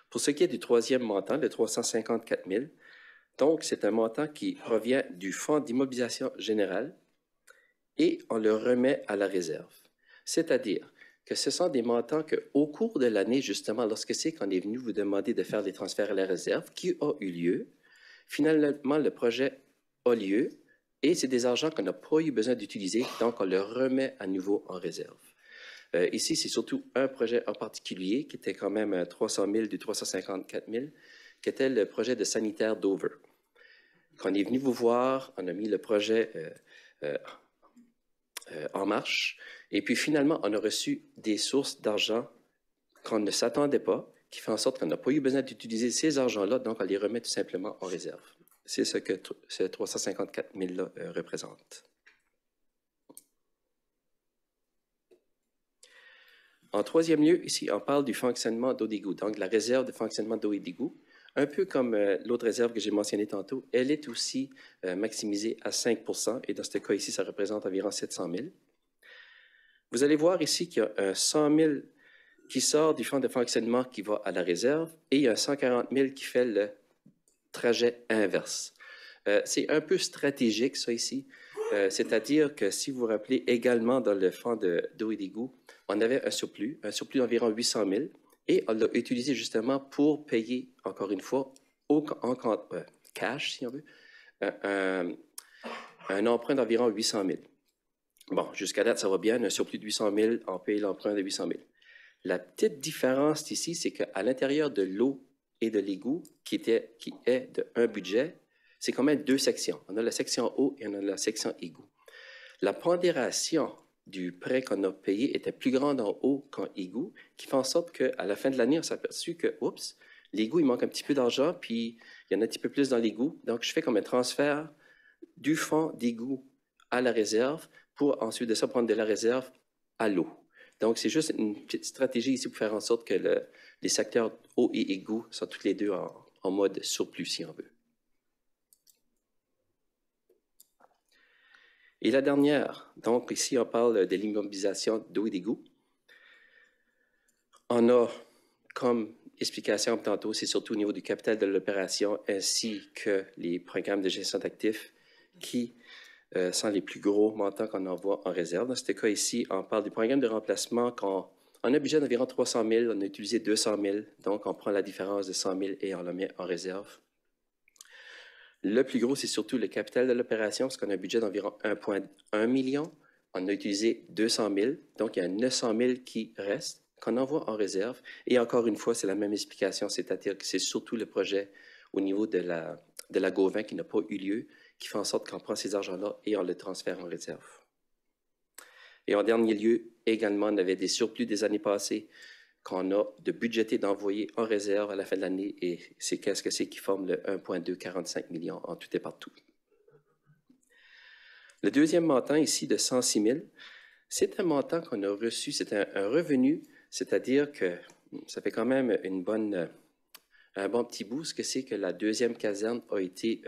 Pour ce qui est du troisième montant, de 354 000, donc c'est un montant qui provient du fonds d'immobilisation générale et on le remet à la réserve. C'est-à-dire que ce sont des montants qu'au cours de l'année, justement, lorsque c'est qu'on est venu vous demander de faire des transferts à la réserve, qui a eu lieu, finalement, le projet a lieu et c'est des argents qu'on n'a pas eu besoin d'utiliser, donc on le remet à nouveau en réserve. Ici, c'est surtout un projet en particulier qui était quand même 300 000 du 354 000, qui était le projet de sanitaire Dover. Quand on est venu vous voir, on a mis le projet en marche. Et puis finalement, on a reçu des sources d'argent qu'on ne s'attendait pas, qui fait en sorte qu'on n'a pas eu besoin d'utiliser ces argents-là, donc on les remet tout simplement en réserve. C'est ce que ce 354 000-là représente. En troisième lieu, ici, on parle du fonctionnement d'eau d'égout, donc la réserve de fonctionnement d'eau et d'égout. Un peu comme l'autre réserve que j'ai mentionnée tantôt, elle est aussi maximisée à 5 % et dans ce cas ici, ça représente environ 700 000. Vous allez voir ici qu'il y a un 100 000 qui sort du fonds de fonctionnement qui va à la réserve et il y a un 140 000 qui fait le trajet inverse. C'est un peu stratégique, ça ici. C'est-à-dire que si vous vous rappelez également dans le fonds d'eau et d'égout, on avait un surplus d'environ 800 000 et on l'a utilisé justement pour payer, encore une fois, en cash, si on veut, un emprunt d'environ 800 000. Bon, jusqu'à date, ça va bien, un surplus de 800 000, on paye l'emprunt de 800 000. La petite différence ici, c'est qu'à l'intérieur de l'eau et de l'égout, qui est de un budget, c'est quand même deux sections. On a la section eau et on a la section égout. La pondération du prêt qu'on a payé était plus grande en eau qu'en égout, qui fait en sorte qu'à la fin de l'année, on s'est aperçu que, oups, l'égout, il manque un petit peu d'argent, puis il y en a un petit peu plus dans l'égout. Donc, je fais comme un transfert du fonds d'égout à la réserve pour ensuite de ça prendre de la réserve à l'eau. Donc, c'est juste une petite stratégie ici pour faire en sorte que les secteurs eau et égout sont tous les deux en mode surplus, si on veut. Et la dernière, donc ici, on parle de l'immobilisation d'eau et d'égout. On a, comme explication tantôt, c'est surtout au niveau du capital de l'opération ainsi que les programmes de gestion d'actifs qui sont les plus gros montants qu'on envoie en réserve. Dans ce cas ici, on parle du programme de remplacement. On a un budget d'environ 300 000, on a utilisé 200 000, donc on prend la différence de 100 000 et on la met en réserve. Le plus gros, c'est surtout le capital de l'opération, parce qu'on a un budget d'environ 1,1 million. On a utilisé 200 000, donc il y a 900 000 qui restent, qu'on envoie en réserve. Et encore une fois, c'est la même explication, c'est-à-dire que c'est surtout le projet au niveau de la Gauvin qui n'a pas eu lieu, qui fait en sorte qu'on prend ces argents-là et on le transfère en réserve. Et en dernier lieu, également, on avait des surplus des années passées qu'on a de budgéter d'envoyer en réserve à la fin de l'année, et c'est qu'est-ce que c'est qui forme le 1,245 millions en tout et partout. Le deuxième montant ici de 106 000, c'est un montant qu'on a reçu, c'est un revenu, c'est-à-dire que ça fait quand même un bon petit bout, ce que c'est que la deuxième caserne a été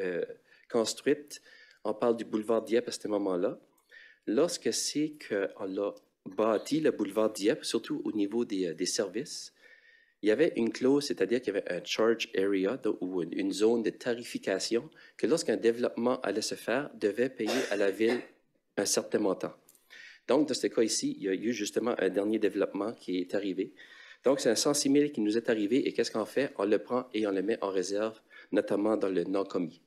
construite. On parle du boulevard Dieppe à ce moment-là. Lorsque c'est qu'on a bâti le boulevard Dieppe, surtout au niveau des services, il y avait une clause, c'est-à-dire qu'il y avait un charge area ou une zone de tarification que lorsqu'un développement allait se faire, devait payer à la ville un certain montant. Donc, dans ce cas ici, il y a eu justement un dernier développement qui est arrivé. Donc, c'est un 106 000 qui nous est arrivé et qu'est-ce qu'on fait? On le prend et on le met en réserve, notamment dans le non-commis.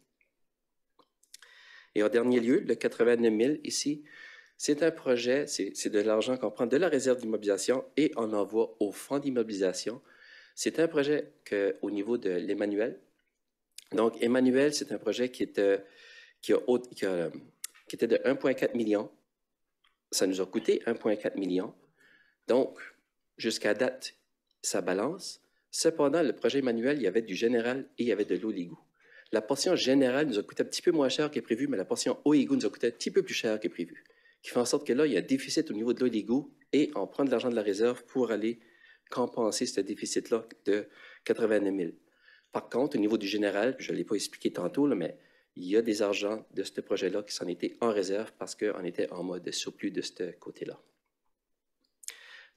Et en dernier lieu, le 89 000 ici, c'est un projet, c'est de l'argent qu'on prend de la réserve d'immobilisation et on envoie au fonds d'immobilisation. C'est un projet au niveau de l'Emmanuel. Donc, Emmanuel, c'est un projet qui était de 1,4 million. Ça nous a coûté 1,4 million. Donc, jusqu'à date, ça balance. Cependant, le projet Emmanuel, il y avait du général et il y avait de l'eau l'égout. La portion générale nous a coûté un petit peu moins cher que prévu, mais la portion eau et égout nous a coûté un petit peu plus cher que prévu. Qui fait en sorte que là, il y a un déficit au niveau de l'eau et l'égout et on prend de l'argent de la réserve pour aller compenser ce déficit-là de 89 000. Par contre, au niveau du général, je ne l'ai pas expliqué tantôt, là, mais il y a des argents de ce projet-là qui s'en étaient en réserve parce qu'on était en mode surplus de ce côté-là.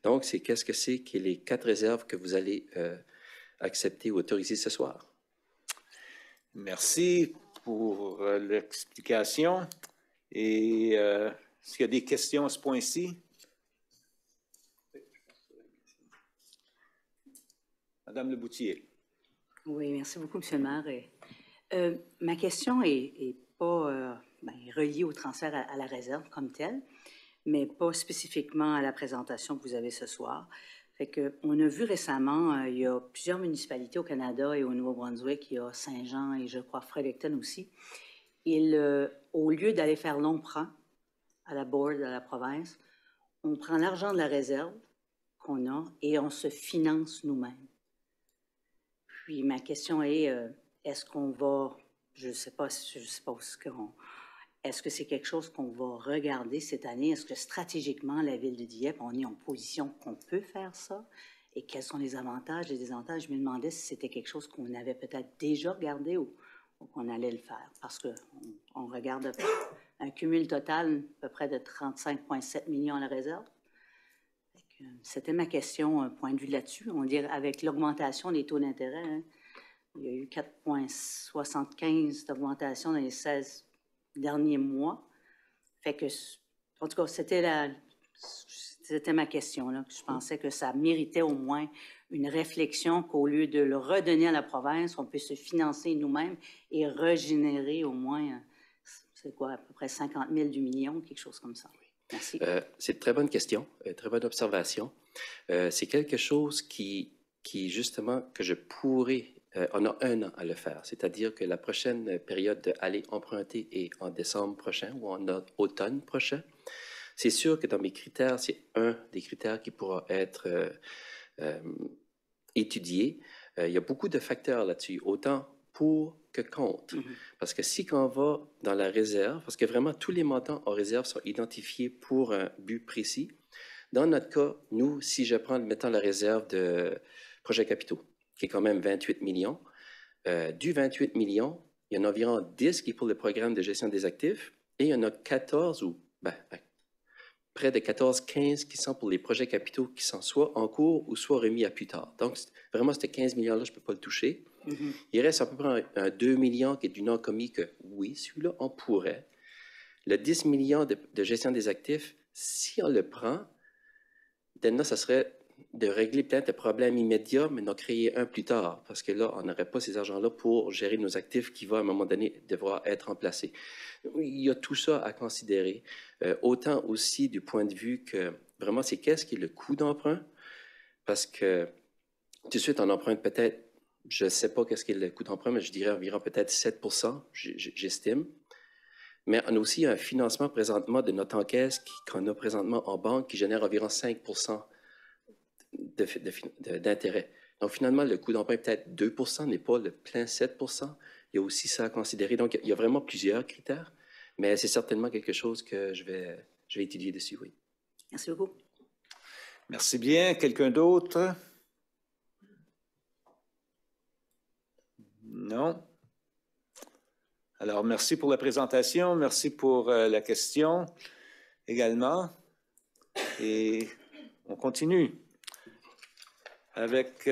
Donc, qu'est-ce que c'est que les 4 réserves que vous allez accepter ou autoriser ce soir? Merci pour l'explication. Et est-ce qu'il y a des questions à ce point-ci? Madame Leboutier. Oui, merci beaucoup, M. le maire. Ma question est pas reliée au transfert à la réserve comme telle, mais pas spécifiquement à la présentation que vous avez ce soir. On a vu récemment, il y a plusieurs municipalités au Canada et au Nouveau-Brunswick, il y a Saint-Jean et je crois Fredericton aussi. Au lieu d'aller faire l'emprunt à la board, à la province, on prend l'argent de la réserve qu'on a et on se finance nous-mêmes. Puis ma question est, est-ce qu'on va, je ne sais pas où est-ce qu'on... est-ce que c'est quelque chose qu'on va regarder cette année? Est-ce que stratégiquement, la Ville de Dieppe, on est en position qu'on peut faire ça? Et quels sont les avantages, les désavantages? Je me demandais si c'était quelque chose qu'on avait peut-être déjà regardé ou qu'on allait le faire. Parce qu'on regarde un cumul total à peu près de 35,7 millions à la réserve. C'était ma question, un point de vue là-dessus. On dirait avec l'augmentation des taux d'intérêt, hein, il y a eu 4,75 d'augmentation dans les 16 derniers mois. Fait que, en tout cas, c'était ma question. Là. Je pensais que ça méritait au moins une réflexion qu'au lieu de le redonner à la province, on peut se financer nous-mêmes et régénérer au moins, c'est quoi, à peu près 50 000 du million, quelque chose comme ça. Merci. C'est une très bonne question, très bonne observation. C'est quelque chose qui justement, que je pourrais, on a 1 an à le faire, c'est-à-dire que la prochaine période d'aller emprunter est en décembre prochain ou en automne prochain. C'est sûr que dans mes critères, c'est un des critères qui pourra être étudié. Il y a beaucoup de facteurs là-dessus, autant pour que contre. Parce que si on va dans la réserve, parce que vraiment tous les montants en réserve sont identifiés pour un but précis. Dans notre cas, nous, si je prends, mettons, la réserve de projets capitaux, qui est quand même 28 millions, du 28 millions, il y en a environ 10 qui est pour le programme de gestion des actifs et il y en a 14 ou près de 14-15 qui sont pour les projets capitaux qui sont soit en cours ou soit remis à plus tard. Donc, vraiment, ces 15 millions-là, je ne peux pas le toucher. Il reste à peu près un 2 millions qui est du non-commis que, oui, celui-là, on pourrait. Le 10 millions de gestion des actifs, si on le prend, là, ça serait de régler peut-être un problème immédiat, mais d'en créer un plus tard, parce que là, on n'aurait pas ces argents-là pour gérer nos actifs qui vont, à un moment donné, devoir être remplacés. Il y a tout ça à considérer. Autant aussi du point de vue que, vraiment, c'est qu'est-ce qui est le coût d'emprunt, parce que tout de suite, on emprunte peut-être, je ne sais pas qu'est-ce qui est le coût d'emprunt, mais je dirais environ peut-être 7 %, j'estime. Mais on a aussi un financement présentement de notre encaisse qu'on a présentement en banque qui génère environ 5 % d'intérêt. Donc, finalement, le coût d'emprunt est peut-être 2 % n'est pas le plein 7 %. Il y a aussi ça à considérer. Donc, il y a vraiment plusieurs critères, mais c'est certainement quelque chose que je vais étudier dessus, oui. Merci beaucoup. Merci bien. Quelqu'un d'autre? Non? Alors, merci pour la présentation. Merci pour la question également. Et on continue avec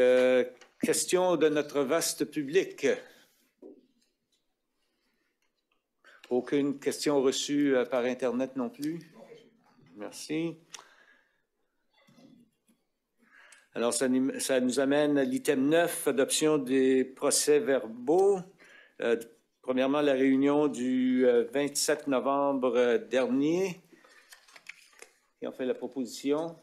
question de notre vaste public. Aucune question reçue par Internet non plus? Merci. Alors, ça nous amène à l'item 9, adoption des procès-verbaux. Premièrement, la réunion du 27 novembre dernier. Qui ont fait la proposition?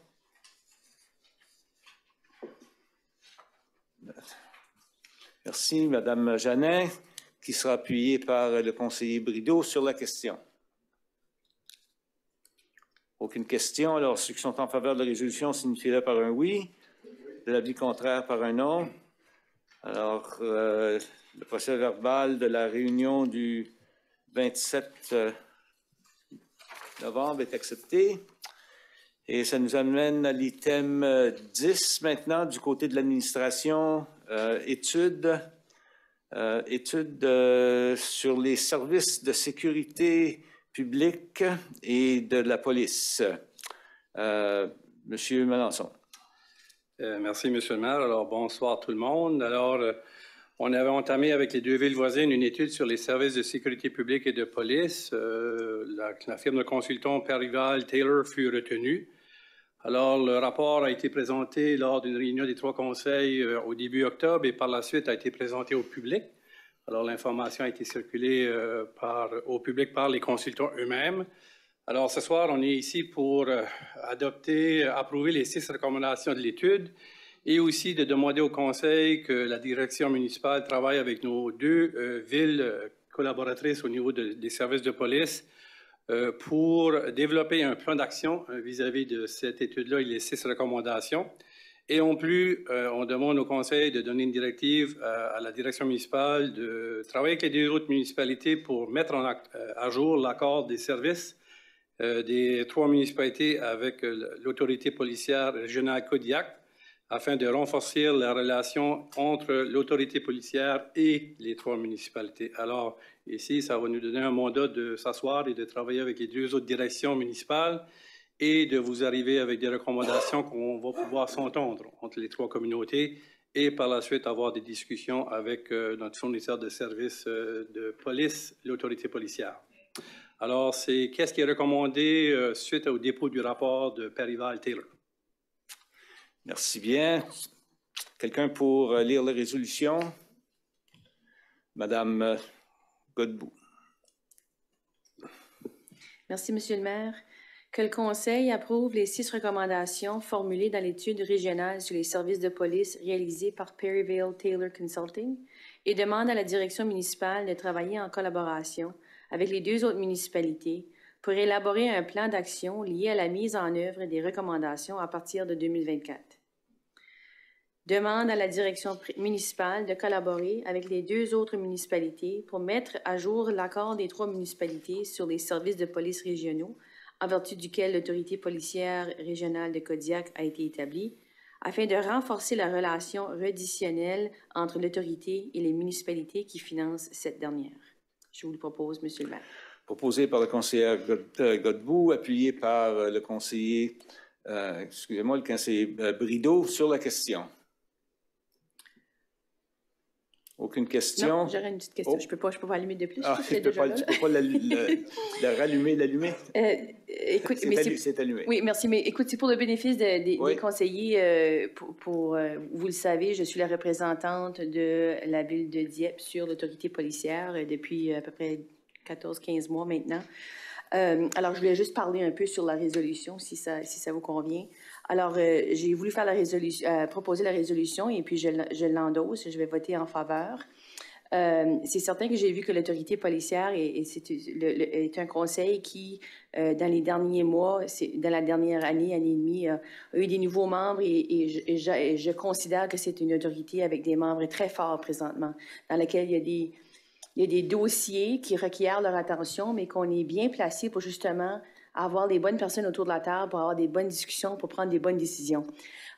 Merci, Madame Jeannin, qui sera appuyée par le conseiller Brideau sur la question. Aucune question. Alors, ceux qui sont en faveur de la résolution signifient-le par un oui. De l'avis contraire par un non. Alors, le procès-verbal de la réunion du 27 novembre est accepté. Et ça nous amène à l'item 10 maintenant, du côté de l'administration, études sur les services de sécurité publique et de la police. Monsieur Melançon. Merci, Monsieur le maire. Alors, bonsoir tout le monde. Alors, on avait entamé avec les 2 villes voisines une étude sur les services de sécurité publique et de police. La firme de consultants Perrival Taylor fut retenue. Alors, le rapport a été présenté lors d'une réunion des 3 conseils au début octobre et par la suite a été présenté au public. Alors, l'information a été circulée au public par les consultants eux-mêmes. Alors, ce soir, on est ici pour approuver les 6 recommandations de l'étude et aussi de demander au Conseil que la direction municipale travaille avec nos 2 villes collaboratrices au niveau des services de police pour développer un plan d'action vis-à-vis de cette étude-là et les 6 recommandations. Et en plus, on demande au Conseil de donner une directive à la direction municipale de travailler avec les 2 autres municipalités pour mettre à jour l'accord des services des 3 municipalités avec l'autorité policière régionale Kodiak afin de renforcer la relation entre l'autorité policière et les 3 municipalités. Alors, ici, ça va nous donner un mandat de s'asseoir et de travailler avec les 2 autres directions municipales et de vous arriver avec des recommandations qu'on va pouvoir s'entendre entre les 3 communautés et par la suite avoir des discussions avec notre fournisseur de services de police, l'autorité policière. Alors, qu'est-ce qui est recommandé suite au dépôt du rapport de Perival-Taylor? Merci bien. Quelqu'un pour lire la résolution? Madame Godbout. Merci, Monsieur le maire. Que le Conseil approuve les 6 recommandations formulées dans l'étude régionale sur les services de police réalisée par Perryville Taylor Consulting et demande à la direction municipale de travailler en collaboration avec les 2 autres municipalités pour élaborer un plan d'action lié à la mise en œuvre des recommandations à partir de 2024. Demande à la direction municipale de collaborer avec les 2 autres municipalités pour mettre à jour l'accord des 3 municipalités sur les services de police régionaux, en vertu duquel l'autorité policière régionale de Kodiak a été établie, afin de renforcer la relation reditionnelle entre l'autorité et les municipalités qui financent cette dernière. Je vous le propose, Monsieur le maire. Proposé par le conseiller Godbout, appuyé par le conseiller, le conseiller Brideau sur la question. Aucune question? Non, j'aurais une petite question. Je peux pas allumer de plus. Tu ne peux pas l'allumer? Écoute, c'est allumé. Oui, merci. Mais écoute, c'est pour le bénéfice des conseillers. Vous le savez, je suis la représentante de la ville de Dieppe sur l'autorité policière depuis à peu près 14-15 mois maintenant. Alors, je voulais juste parler un peu sur la résolution, si ça vous convient. Alors, j'ai voulu faire proposer la résolution et puis je l'endosse, je vais voter en faveur. C'est certain que j'ai vu que l'autorité policière est un conseil qui, dans les derniers mois, dans la dernière année et demie, a eu des nouveaux membres et je considère que c'est une autorité avec des membres très forts présentement, dans laquelle il y a des dossiers qui requièrent leur attention, mais qu'on est bien placé pour justement avoir les bonnes personnes autour de la table, pour avoir des bonnes discussions, pour prendre des bonnes décisions.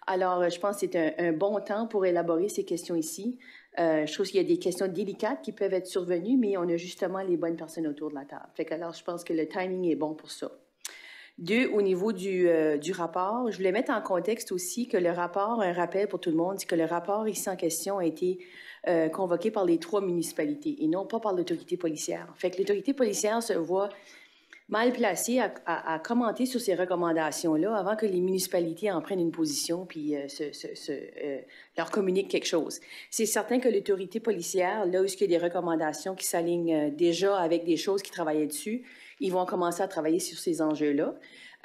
Alors, je pense que c'est un bon temps pour élaborer ces questions ici. Je trouve qu'il y a des questions délicates qui peuvent être survenues, mais on a justement les bonnes personnes autour de la table. Alors, je pense que le timing est bon pour ça. 2, au niveau du rapport, je voulais mettre en contexte aussi que le rapport, un rappel pour tout le monde, c'est que le rapport ici en question a été convoqué par les 3 municipalités et non pas par l'autorité policière. Fait que l'autorité policière se voit mal placée à commenter sur ces recommandations-là avant que les municipalités en prennent une position puis leur communiquent quelque chose. C'est certain que l'autorité policière, là où il y a des recommandations qui s'alignent déjà avec des choses qui travaillaient dessus, ils vont commencer à travailler sur ces enjeux-là.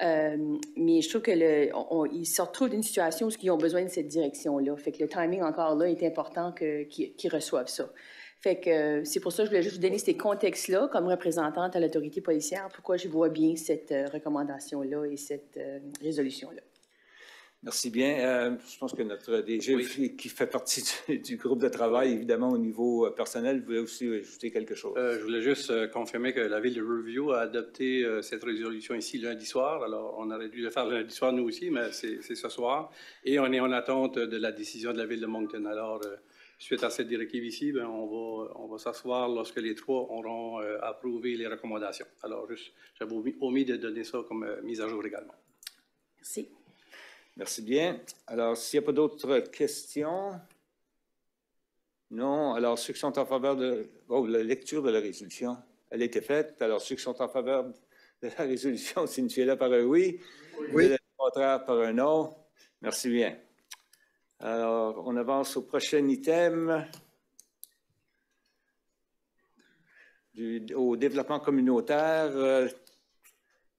Mais je trouve qu'ils se retrouvent d'une situation où ils ont besoin de cette direction-là. Fait que le timing encore là est important qu'ils reçoivent ça. Fait que c'est pour ça que je voulais juste vous donner ces contextes-là comme représentante à l'autorité policière, pourquoi je vois bien cette recommandation-là et cette résolution-là. Merci bien. Je pense que notre DG, qui fait partie du groupe de travail, évidemment, au niveau personnel, voulait aussi ajouter quelque chose. Je voulais juste confirmer que la ville de Riverview a adopté cette résolution ici lundi soir. Alors, on aurait dû le faire lundi soir, nous aussi, mais c'est ce soir. Et on est en attente de la décision de la ville de Moncton. Alors, suite à cette directive ici, on va s'asseoir lorsque les 3 auront approuvé les recommandations. Alors, j'avais omis de donner ça comme mise à jour également. Merci. Merci bien. Alors, s'il n'y a pas d'autres questions? Non. Alors, ceux qui sont en faveur de la lecture de la résolution, elle a été faite. Alors, ceux qui sont en faveur de la résolution, signifiez-le par un oui. Oui. Le contraire par un non. Merci bien. Alors, on avance au prochain item. Au développement communautaire,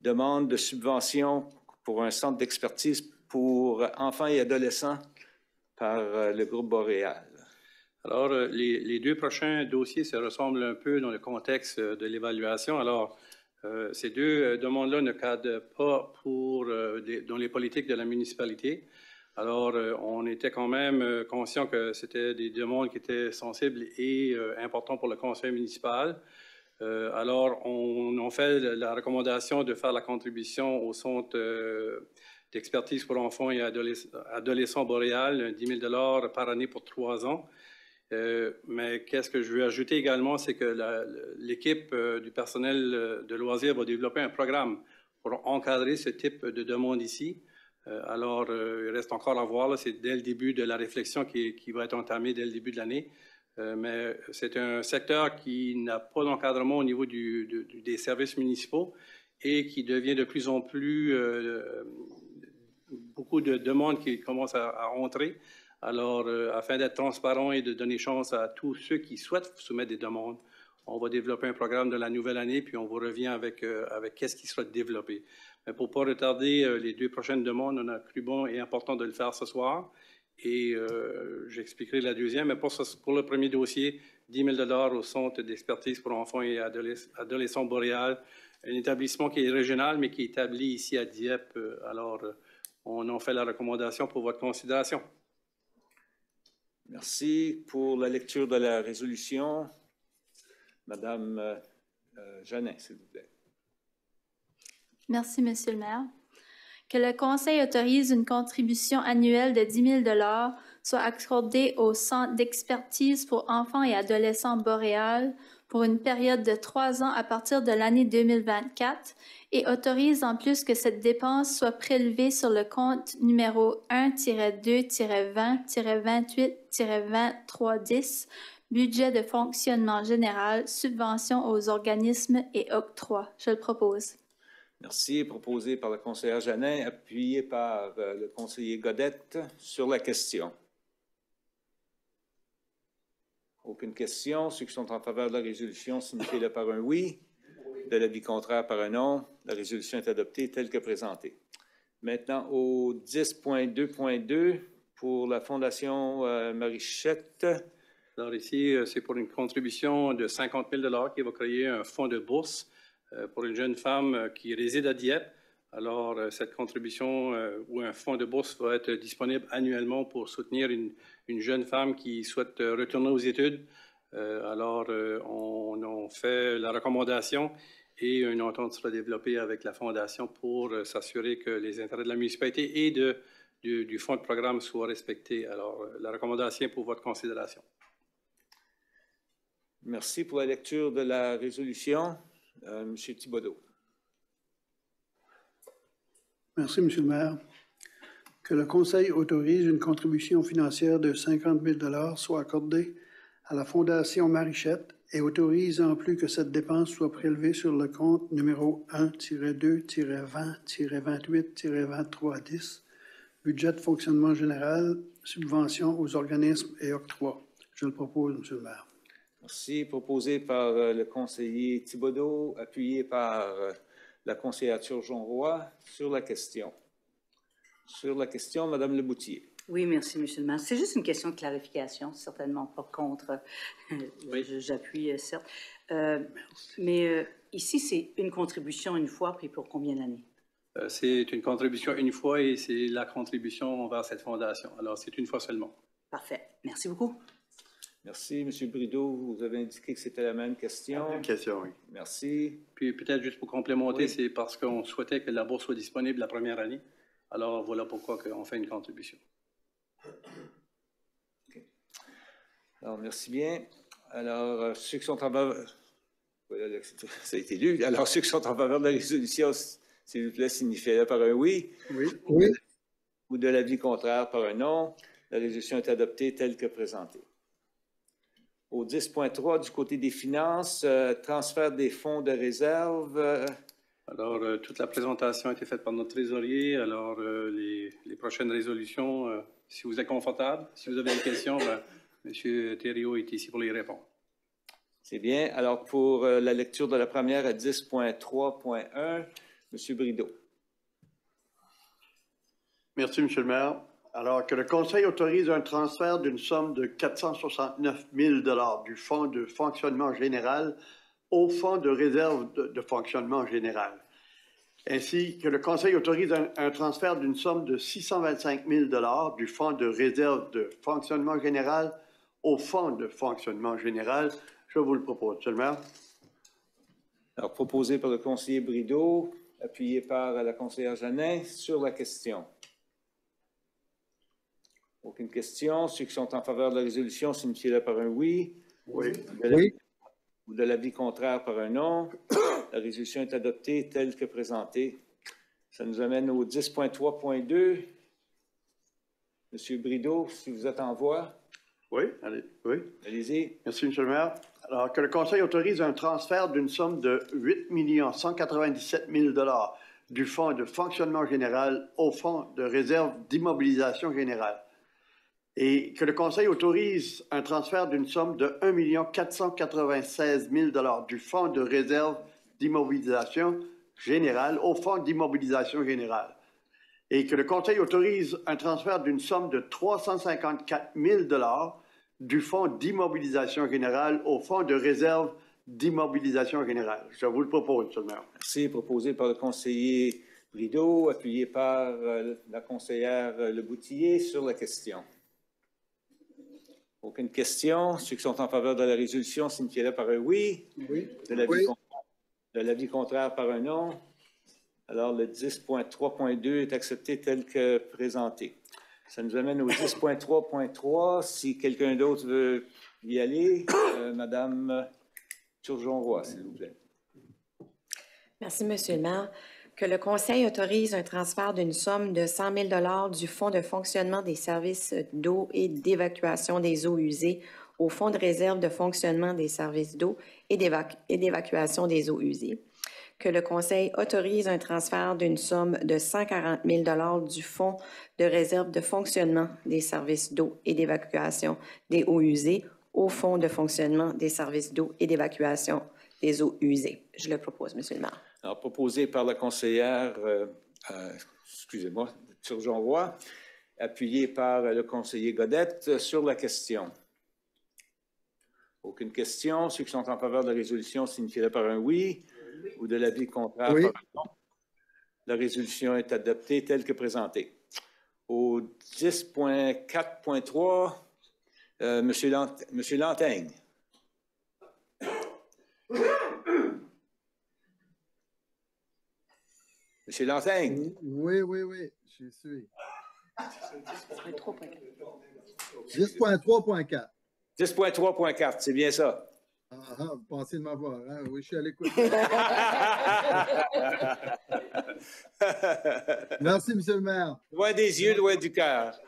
demande de subvention pour un centre d'expertise pour enfants et adolescents par le groupe Boréal. Alors, les 2 prochains dossiers se ressemblent un peu dans le contexte de l'évaluation. Alors, ces 2 demandes-là ne cadrent pas dans les politiques de la municipalité. Alors, on était quand même conscient que c'était des demandes qui étaient sensibles et importantes pour le conseil municipal. Alors, on fait la recommandation de faire la contribution au centre d'expertise pour enfants et adolescents boréal, 10 000 par année pour 3 ans. Mais qu'est-ce que je veux ajouter également, c'est que l'équipe du personnel de loisirs va développer un programme pour encadrer ce type de demande ici. Alors, il reste encore à voir, c'est dès le début de la réflexion qui va être entamée dès le début de l'année. Mais c'est un secteur qui n'a pas d'encadrement au niveau des services municipaux et qui devient de plus en plus beaucoup de demandes qui commencent à entrer. Alors, afin d'être transparent et de donner chance à tous ceux qui souhaitent soumettre des demandes, on va développer un programme de la nouvelle année, puis on vous revient avec qu'est-ce qui sera développé. Mais pour ne pas retarder les 2 prochaines demandes, on a cru bon et important de le faire ce soir. Et j'expliquerai la deuxième. Mais pour le premier dossier, 10 000 $ au Centre d'expertise pour enfants et adolescents boréal, un établissement qui est régional, mais qui est établi ici à Dieppe. Alors, on en fait la recommandation pour votre considération. Merci. Pour la lecture de la résolution, Madame Jeannin, s'il vous plaît. Merci, Monsieur le maire. Que le Conseil autorise une contribution annuelle de 10 000 $ soit accordée au Centre d'expertise pour enfants et adolescents boréal pour une période de 3 ans à partir de l'année 2024 et autorise en plus que cette dépense soit prélevée sur le compte numéro 1-2-20-28-2310, budget de fonctionnement général, subvention aux organismes et octroi. Je le propose. Merci. Proposé par la conseillère Jeannin, appuyé par le conseiller Godette sur la question. Aucune question. Ceux qui sont en faveur de la résolution, signifiez-le par un oui. De l'avis contraire par un non. La résolution est adoptée telle que présentée. Maintenant, au 10.2.2 pour la Fondation Marichette. Alors ici, c'est pour une contribution de 50 000 $ qui va créer un fonds de bourse pour une jeune femme qui réside à Dieppe. Alors, cette contribution ou un fonds de bourse va être disponible annuellement pour soutenir une jeune femme qui souhaite retourner aux études. Alors, on fait la recommandation et une entente sera développée avec la Fondation pour s'assurer que les intérêts de la municipalité et du fonds de programme soient respectés. Alors, la recommandation est pour votre considération. Merci pour la lecture de la résolution. Monsieur Thibodeau. Merci, Monsieur le maire. Que le Conseil autorise une contribution financière de 50 000 $ soit accordée à la Fondation Marichette et autorise en plus que cette dépense soit prélevée sur le compte numéro 1-2-20-28-2310, budget de fonctionnement général, subvention aux organismes et octroi. Je le propose, Monsieur le maire. Merci. Proposé par le conseiller Thibodeau, appuyé par la conseillère Turgeon-Roy sur la question. Sur la question, Mme Leboutier. Oui, merci, M. le maire. C'est juste une question de clarification, certainement pas contre. Oui. J'appuie, certes. Mais ici, c'est une contribution une fois, puis pour combien d'années? C'est une contribution une fois et c'est la contribution envers cette fondation. Alors, c'est une fois seulement. Parfait. Merci beaucoup. Merci. M. Brideau, vous avez indiqué que c'était la même question. La même question, oui. Merci. Puis peut-être juste pour complémenter, oui. C'est parce qu'on souhaitait que la bourse soit disponible la première année. Alors, voilà pourquoi on fait une contribution. Okay. Alors, merci bien. Alors, ceux qui sont en faveur... Voilà, ça a été lu. Alors, ceux qui sont en faveur de la résolution, s'il vous plaît, signifiez-le par un oui. Oui. Oui. Ou de l'avis contraire par un non. La résolution est adoptée telle que présentée. Au 10.3, du côté des finances, transfert des fonds de réserve. Alors, toute la présentation a été faite par notre trésorier. Alors, les prochaines résolutions, si vous êtes confortable, si vous avez des questions, M. Thériault est ici pour les répondre. C'est bien. Alors, pour la lecture de la première à 10.3.1, M. Brideau. Merci, M. le maire. Alors, que le Conseil autorise un transfert d'une somme de 469 000 $ du Fonds de fonctionnement général au Fonds de réserve de fonctionnement général, ainsi que le Conseil autorise un transfert d'une somme de 625 000 $ du Fonds de réserve de fonctionnement général au Fonds de fonctionnement général. Je vous le propose, Monsieur le maire. Alors, proposé par le conseiller Brideau, appuyé par la conseillère Jeannin sur la question. Aucune question. Ceux qui sont en faveur de la résolution, signifiez-le par un oui. Oui. Ou de l'avis contraire par un non. La résolution est adoptée telle que présentée. Ça nous amène au 10.3.2. Monsieur Brideau, si vous êtes en voie. Oui, allez, oui. Allez-y. Merci, Monsieur le maire. Alors, que le Conseil autorise un transfert d'une somme de 8 197 000 $ du Fonds de fonctionnement général au Fonds de réserve d'immobilisation générale. Et que le Conseil autorise un transfert d'une somme de 1 496 000 $ du Fonds de réserve d'immobilisation générale au Fonds d'immobilisation générale. Et que le Conseil autorise un transfert d'une somme de 354 000 $ du Fonds d'immobilisation générale au Fonds de réserve d'immobilisation générale. Je vous le propose, Monsieur le maire. Merci. Proposé par le conseiller Brideau, appuyé par la conseillère Leboutillier sur la question. Aucune question. Ceux qui sont en faveur de la résolution, signifiez-le par un oui. Oui. De l'avis contraire par un non. Alors, le 10.3.2 est accepté tel que présenté. Ça nous amène au 10.3.3. Si quelqu'un d'autre veut y aller, Madame Turgeon-Roy, s'il vous plaît. Merci, Monsieur le maire. Que le Conseil autorise un transfert d'une somme de 100 000 $ du Fonds de fonctionnement des services d'eau et d'évacuation des eaux usées au Fonds de réserve de fonctionnement des services d'eau et d'évacuation des eaux usées. Que le Conseil autorise un transfert d'une somme de 140 000 $ du Fonds de réserve de fonctionnement des services d'eau et d'évacuation des eaux usées au Fonds de fonctionnement des services d'eau et d'évacuation des eaux usées. Je le propose, Monsieur le maire. Alors, proposé par la conseillère, excusez-moi, Turgeon-Roy, appuyé par le conseiller Godette sur la question. Aucune question. Ceux qui sont en faveur de la résolution signifient-le par un oui ou de l'avis contraire par un non. La résolution est adoptée telle que présentée. Au 10.4.3, Monsieur Lantaigne. Monsieur Lantaigne. Oui, je suis. 10.3.4. 10.3.4, c'est bien ça. Vous pensez de m'avoir, hein? Oui, je suis à l'écoute. Merci, Monsieur le maire. Loin des yeux, loin du cœur.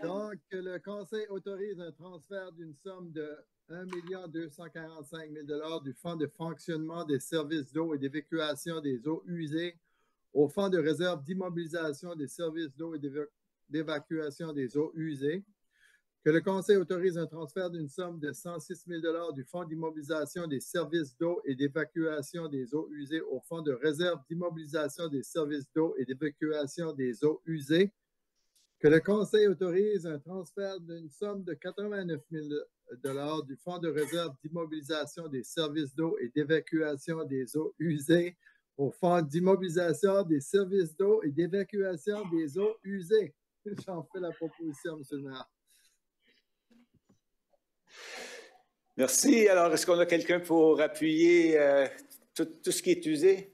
Donc, le Conseil autorise un transfert d'une somme de 1 245 000 $ du Fonds de fonctionnement des services d'eau et d'évacuation des eaux usées au Fonds de réserve d'immobilisation des services d'eau et d'évacuation des eaux usées. Que le Conseil autorise un transfert d'une somme de 106 000 $ du Fonds d'immobilisation des services d'eau et d'évacuation des eaux usées au Fonds de réserve d'immobilisation des services d'eau et d'évacuation des eaux usées. Que le Conseil autorise un transfert d'une somme de 89 000 $ du Fonds de réserve d'immobilisation des services d'eau et d'évacuation des eaux usées au Fonds d'immobilisation des services d'eau et d'évacuation des eaux usées. J'en fais la proposition, Monsieur le maire. Merci. Alors, est-ce qu'on a quelqu'un pour appuyer tout ce qui est usé?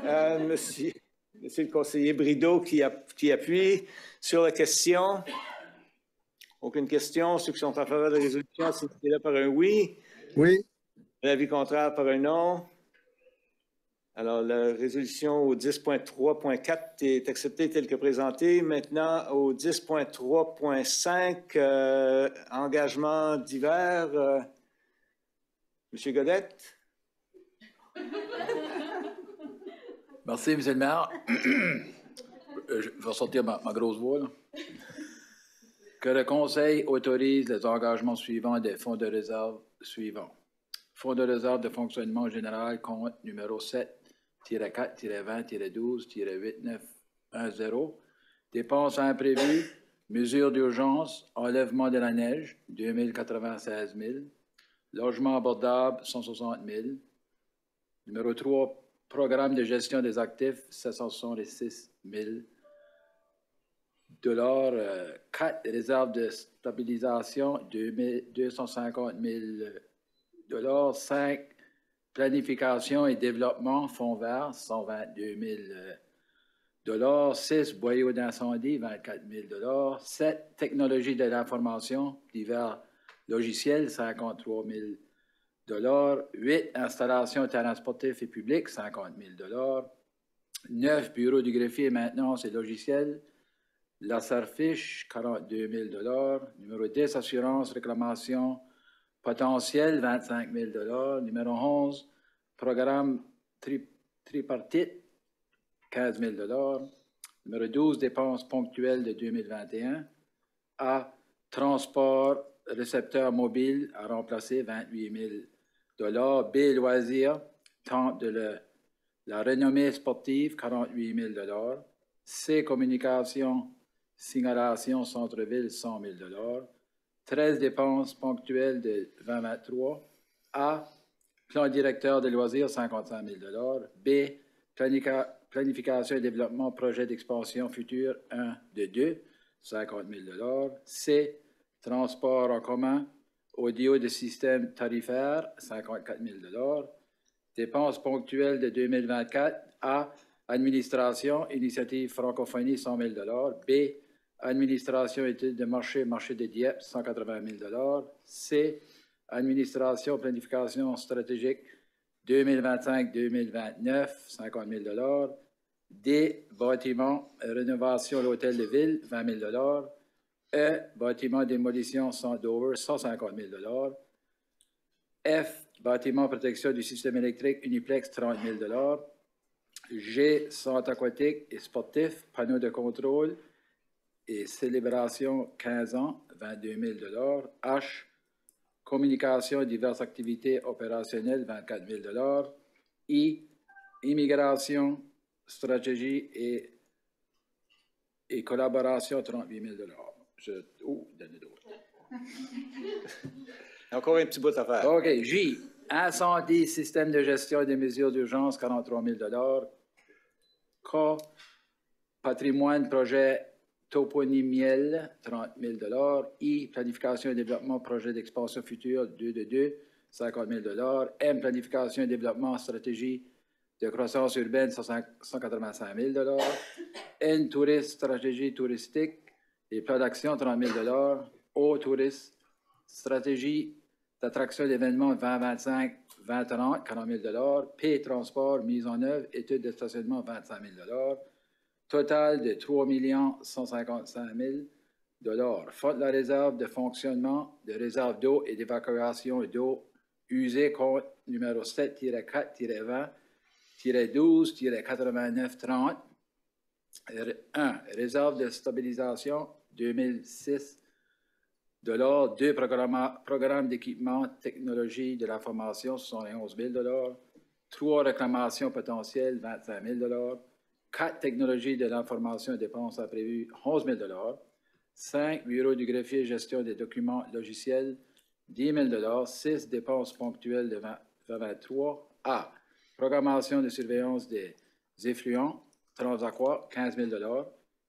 Monsieur le conseiller Brideau qui appuie sur la question. Aucune question. Ceux qui sont en faveur de la résolution, c'est là par un oui. Oui. L'avis contraire par un non. Alors, la résolution au 10.3.4 est acceptée telle que présentée. Maintenant, au 10.3.5, engagement divers. Monsieur Godette. Merci, M. le maire. Je vais sortir ma grosse voix, là. Que le Conseil autorise les engagements suivants des fonds de réserve suivants. Fonds de réserve de fonctionnement général, compte numéro 7-4-20-12-8910. Dépenses imprévues, mesures d'urgence, enlèvement de la neige, 2096 000. Logement abordable, 160 000. Numéro 3, Programme de gestion des actifs, 766 000 $. 4, réserve de stabilisation, 250 000 $. 5, planification et développement, fonds verts, 122 000 $. 6, boyaux d'incendie, 24 000 $. 7, technologie de l'information, divers logiciels, 53 000 $. 8, installation terrain sportif et public, 50 000 $. 9, bureau du greffier, maintenance et logiciels, la Sarfiche, 42 000 $. Numéro 10, assurance, réclamation potentielle, 25 000 $. Numéro 11, programme tripartite, 15 000 $. Numéro 12, dépenses ponctuelles de 2021. A, transport récepteur mobile à remplacer, 28 000 $. B, loisirs, temps de la renommée sportive, 48 000 $. C, communication, signalation, centre-ville, 100 000 $. 13, dépenses ponctuelles de 2023. A, plan directeur de loisirs, 55 000 $. B, planification et développement, projet d'expansion future 1 de 2, 50 000 $. C, transport en commun, audio de système tarifaire, 54 000 $. Dépenses ponctuelles de 2024. A, administration, initiative francophonie, 100 000 $. B, administration, études de marché, marché de Dieppe, 180 000 $. C, administration, planification stratégique 2025-2029, 50 000 $. D, bâtiment, rénovation de l'hôtel de ville, 20 000 $. E, bâtiment, démolition, Dover, 150 000 $. F, bâtiment, protection du système électrique, Uniplex, 30 000 $. G, centre aquatique et sportif, panneau de contrôle et célébration 15 ans, 22 000 $. H, communication et diverses activités opérationnelles, 24 000 $. I, immigration, stratégie et collaboration, 38 000 $. Donnez d'autres. Encore un petit bout à faire. OK. J, incendie, système de gestion et des mesures d'urgence, 43 000 $. K, patrimoine, projet toponymiel, 30 000 $. I, planification et développement, projet d'expansion future, 2 de 2, 50 000 $. M, planification et développement, stratégie de croissance urbaine, 185 000 $. N, tourisme, stratégie touristique et plan d'action, 30 000 $. O, tourisme, stratégie d'attraction d'événements 2025-2030, 40 000 $. P, transport, mise en œuvre, études de stationnement, 25 000 $. Total de 3 155 000 $. Fonds de la réserve de fonctionnement de réserve d'eau et d'évacuation d'eau usée, compte numéro 7-4-12-8930. 1. Réserve de stabilisation 2006 $. 2. Programme d'équipement technologie de l'information, 71 000 $. 3. Réclamation potentielle, 25 000 $. 4. Technologie de l'information et dépenses imprévues, 11 000 $. 5. Bureau du greffier, gestion des documents logiciels, 10 000 $. 6. Dépenses ponctuelles de 2023. A. Programmation de surveillance des effluents, Transaqua, 15 000 $.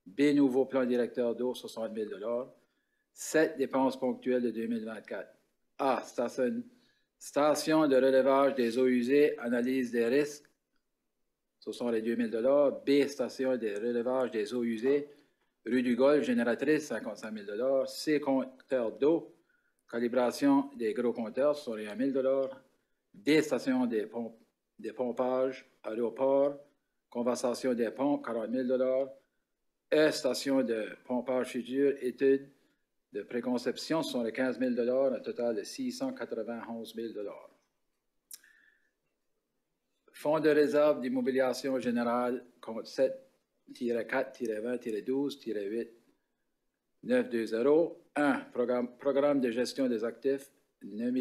B. Nouveau plan directeur d'eau, 60 000 $. 7. Dépenses ponctuelles de 2024. A. Station de relevage des eaux usées, analyse des risques, ce sont les 2 000 $. B. Station de relevage des eaux usées, rue du Golfe, génératrice, 55 000 $. C. Compteur d'eau, calibration des gros compteurs, ce sont les 1 000 $. D. Station des pompages, aéroport, conversation des pompes, 40 000 $. E. Station de pompage futur, études de préconception, ce sont les 15 000 $, un total de 691 000 $. Fonds de réserve d'immobilisation générale, compte 7-4-20-12-8 920. 1. Programme de gestion des actifs, 9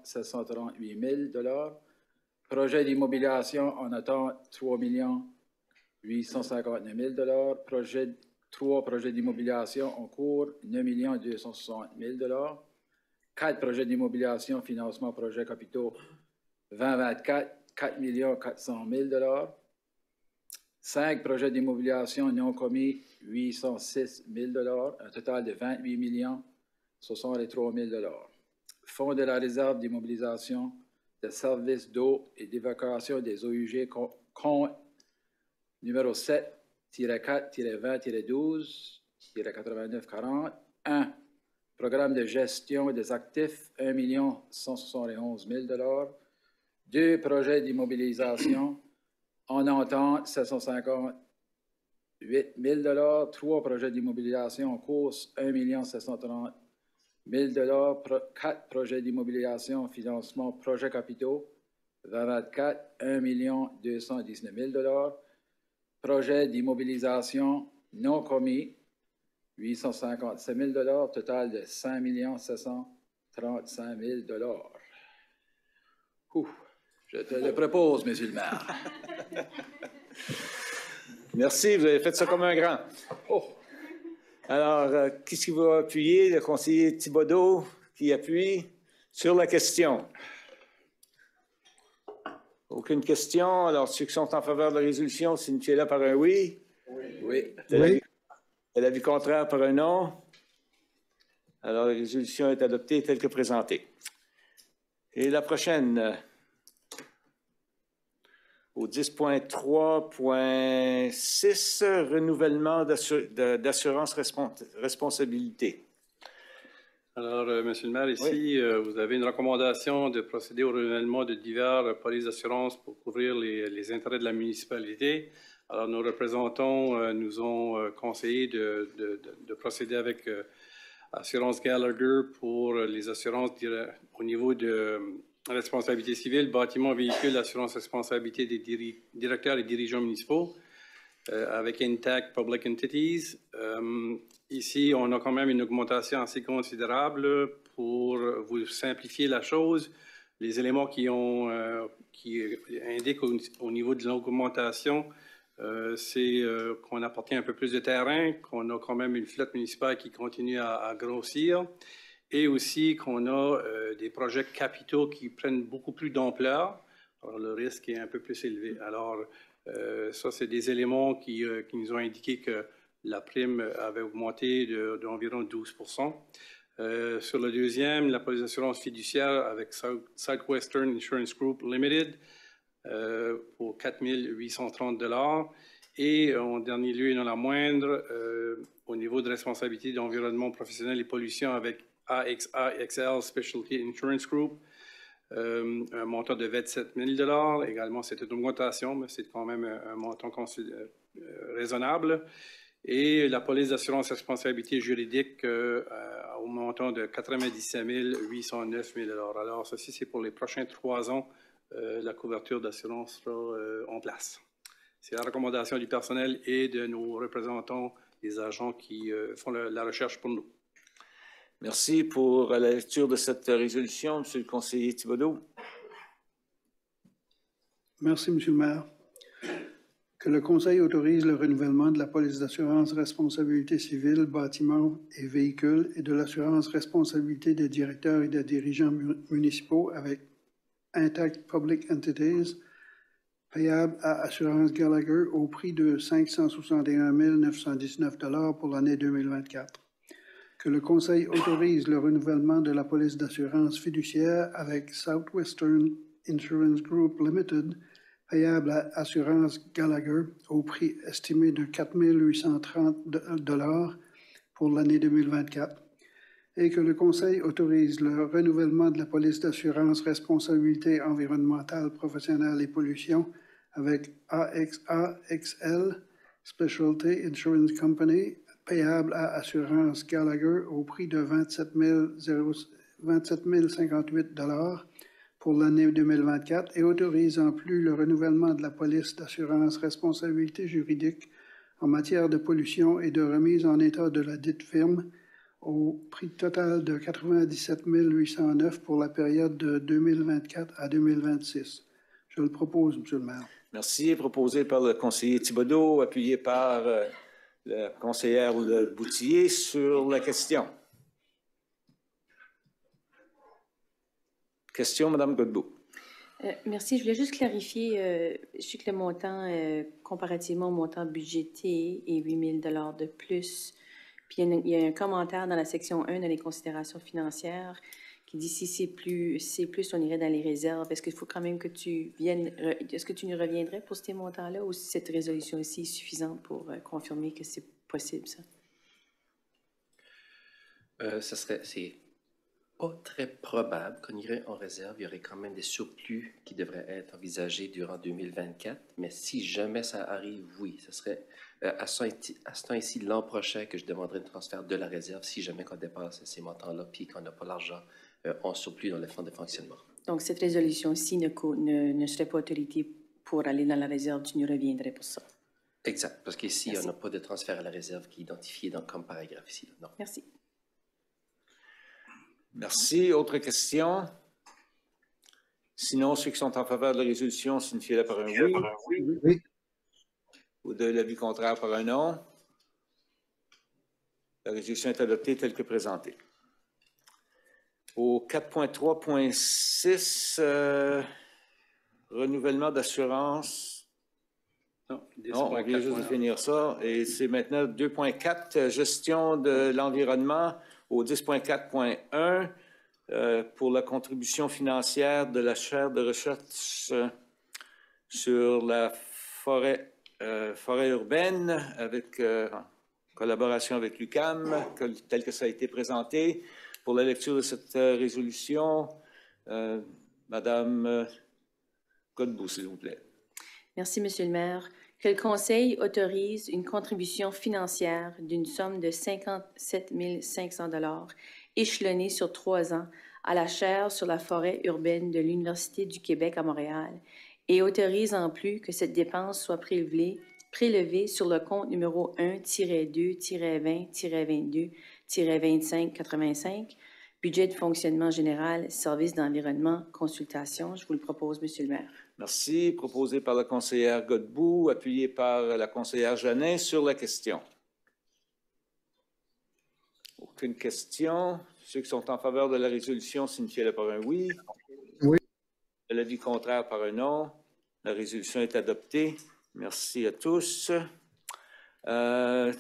738 000 $. Projet d'immobilisation en attente, 3 859 000 $. Projet d'immobilisation en cours, 9 260 000 $. 4. Projet d'immobilisation, financement, projet capitaux 2024, 4 400 000 5 projets d'immobilisation non commis, 806 000 un total de 28 63 000 Fonds de la réserve d'immobilisation de services d'eau et d'évacuation des OUG, compte numéro 7-4-20-12-8940. 1. Programme de gestion des actifs, 1 171 000 2 projets d'immobilisation en entente, 758 000 3 projets d'immobilisation en course, 1 730 000 4 projets d'immobilisation en financement projets capitaux, 2024, 1 219 000 Projet d'immobilisation non commis, 857 000 total de 5 735 000 Je te le propose, Monsieur le maire. Merci, vous avez fait ça comme un grand. Alors, qu'est-ce qui va appuyer? Le conseiller Thibodeau qui appuie sur la question. Aucune question. Alors, ceux qui sont en faveur de la résolution, signifiez-la par un oui. Oui. Et l'avis contraire par un non. Alors, la résolution est adoptée telle que présentée. Et la prochaine, au 10.3.6, renouvellement d'assurance responsabilité. Alors, Monsieur le maire, ici, vous avez une recommandation de procéder au renouvellement de divers polices d'assurance pour couvrir les intérêts de la municipalité. Alors, nos représentants nous ont conseillé de procéder avec Assurance Gallagher pour les assurances au niveau de responsabilité civile, bâtiment, véhicule, assurance responsabilité des directeurs et dirigeants municipaux, avec Intact Public Entities. Ici, on a quand même une augmentation assez considérable pour vous simplifier la chose. Les éléments qui indiquent au niveau de l'augmentation, c'est qu'on apporte un peu plus de terrain, qu'on a quand même une flotte municipale qui continue à grossir et aussi qu'on a des projets capitaux qui prennent beaucoup plus d'ampleur. Alors, le risque est un peu plus élevé. Alors, ça, c'est des éléments qui nous ont indiqué que la prime avait augmenté d'environ 12 Sur le deuxième, la police d'assurance fiduciaire avec Southwestern Insurance Group Limited pour 4 830 Et en dernier lieu et non la moindre, au niveau de responsabilité d'environnement professionnel et pollution avec AXA XL Specialty Insurance Group, un montant de 27 000 Également, c'est une augmentation, mais c'est quand même un montant raisonnable. Et la police d'assurance responsabilité juridique au montant de 97 809 000 Alors, ceci, c'est pour les prochains 3 ans, la couverture d'assurance sera en place. C'est la recommandation du personnel et de nos représentants, les agents qui font la recherche pour nous. Merci pour la lecture de cette résolution, Monsieur le conseiller Thibodeau. Merci, Monsieur le maire. Que le Conseil autorise le renouvellement de la police d'assurance responsabilité civile, bâtiments et véhicules et de l'assurance responsabilité des directeurs et des dirigeants municipaux avec Intact Public Entities, payable à Assurance Gallagher au prix de 561 919 pour l'année 2024. Que le Conseil autorise le renouvellement de la police d'assurance fiduciaire avec Southwestern Insurance Group Limited, payable à Assurance Gallagher au prix estimé de 4 830 pour l'année 2024. Et que le Conseil autorise le renouvellement de la police d'assurance responsabilité environnementale, professionnelle et pollution avec AXA XL Specialty Insurance Company, payable à Assurance Gallagher au prix de 27 058 pour l'année 2024 et autorise en plus le renouvellement de la police d'assurance responsabilité juridique en matière de pollution et de remise en état de la dite firme au prix total de 97 809 pour la période de 2024 à 2026. Je le propose, M. le maire. Merci. Proposé par le conseiller Thibodeau, appuyé par la conseillère Boutillier sur la question. Question, Mme Godbout. Merci. Je voulais juste clarifier, je sais que le montant, comparativement au montant budgété, est 8 000 de plus. Puis il y a un commentaire dans la section 1 dans les considérations financières qui dit si c'est plus, on irait dans les réserves. Est-ce qu'il faut quand même que tu viennes, est-ce que tu nous reviendrais pour ces montants-là ou si cette résolution ici est suffisante pour confirmer que c'est possible, ça? C'est pas très probable qu'on irait en réserve. Il y aurait quand même des surplus qui devraient être envisagés durant 2024. Mais si jamais ça arrive, oui, ce serait à ce temps-ci l'an prochain que je demanderai le transfert de la réserve si jamais on dépasse ces montants-là puis qu'on n'a pas l'argent en surplus dans le fonds de fonctionnement. Donc, cette résolution-ci ne serait pas autorité pour aller dans la réserve. Tu nous reviendrais pour ça. Exact, parce qu'ici, Merci. on n'a pas de transfert à la réserve qui est identifié comme paragraphe ici. Non. Merci. Merci. Autres questions? Sinon, ceux qui sont en faveur de la résolution signifient par un oui. Oui. Ou de l'avis contraire par un non. La résolution est adoptée telle que présentée. Au 4.3.6, renouvellement d'assurance. Non, on vient juste de finir ça. Et c'est maintenant 2.4, gestion de l'environnement. Au 10.4.1, pour la contribution financière de la chaire de recherche sur la forêt urbaine, avec collaboration avec l'UQAM, tel que ça a été présenté. Pour la lecture de cette résolution, Madame Godbout, s'il vous plaît. Merci, Monsieur le maire. Que le Conseil autorise une contribution financière d'une somme de 57 500 $ échelonnée sur 3 ans à la chaire sur la forêt urbaine de l'Université du Québec à Montréal et autorise en plus que cette dépense soit prélevée sur le compte numéro 1-2-20-22-25-85, budget de fonctionnement général, service d'environnement, consultation. Je vous le propose, Monsieur le maire. Merci. Proposé par la conseillère Godbout, appuyé par la conseillère Jeannin sur la question. Aucune question. Ceux qui sont en faveur de la résolution signifient par un oui. Oui. L'avis contraire par un non. La résolution est adoptée. Merci à tous. À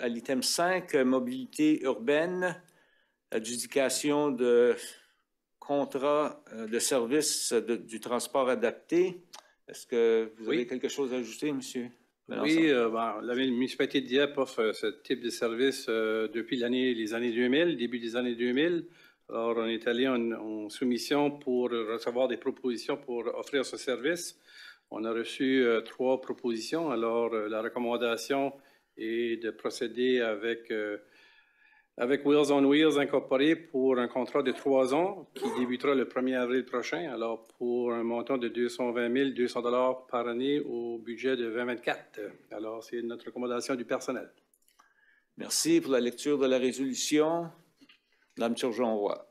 l'item 5, mobilité urbaine, adjudication de contrat de service du transport adapté. Est-ce que vous avez quelque chose à ajouter, M. Melançon? Oui, la municipalité de Dieppe offre ce type de service depuis les années 2000, début des années 2000. Alors, on est allé en soumission pour recevoir des propositions pour offrir ce service. On a reçu 3 propositions. Alors, la recommandation est de procéder avec Wheels on Wheels Incorporé pour un contrat de 3 ans qui débutera le 1er avril prochain. Alors, pour un montant de 220 200 $ par année au budget de 2024. Alors, c'est notre recommandation du personnel. Merci pour la lecture de la résolution. Mme Turgeon-Roy.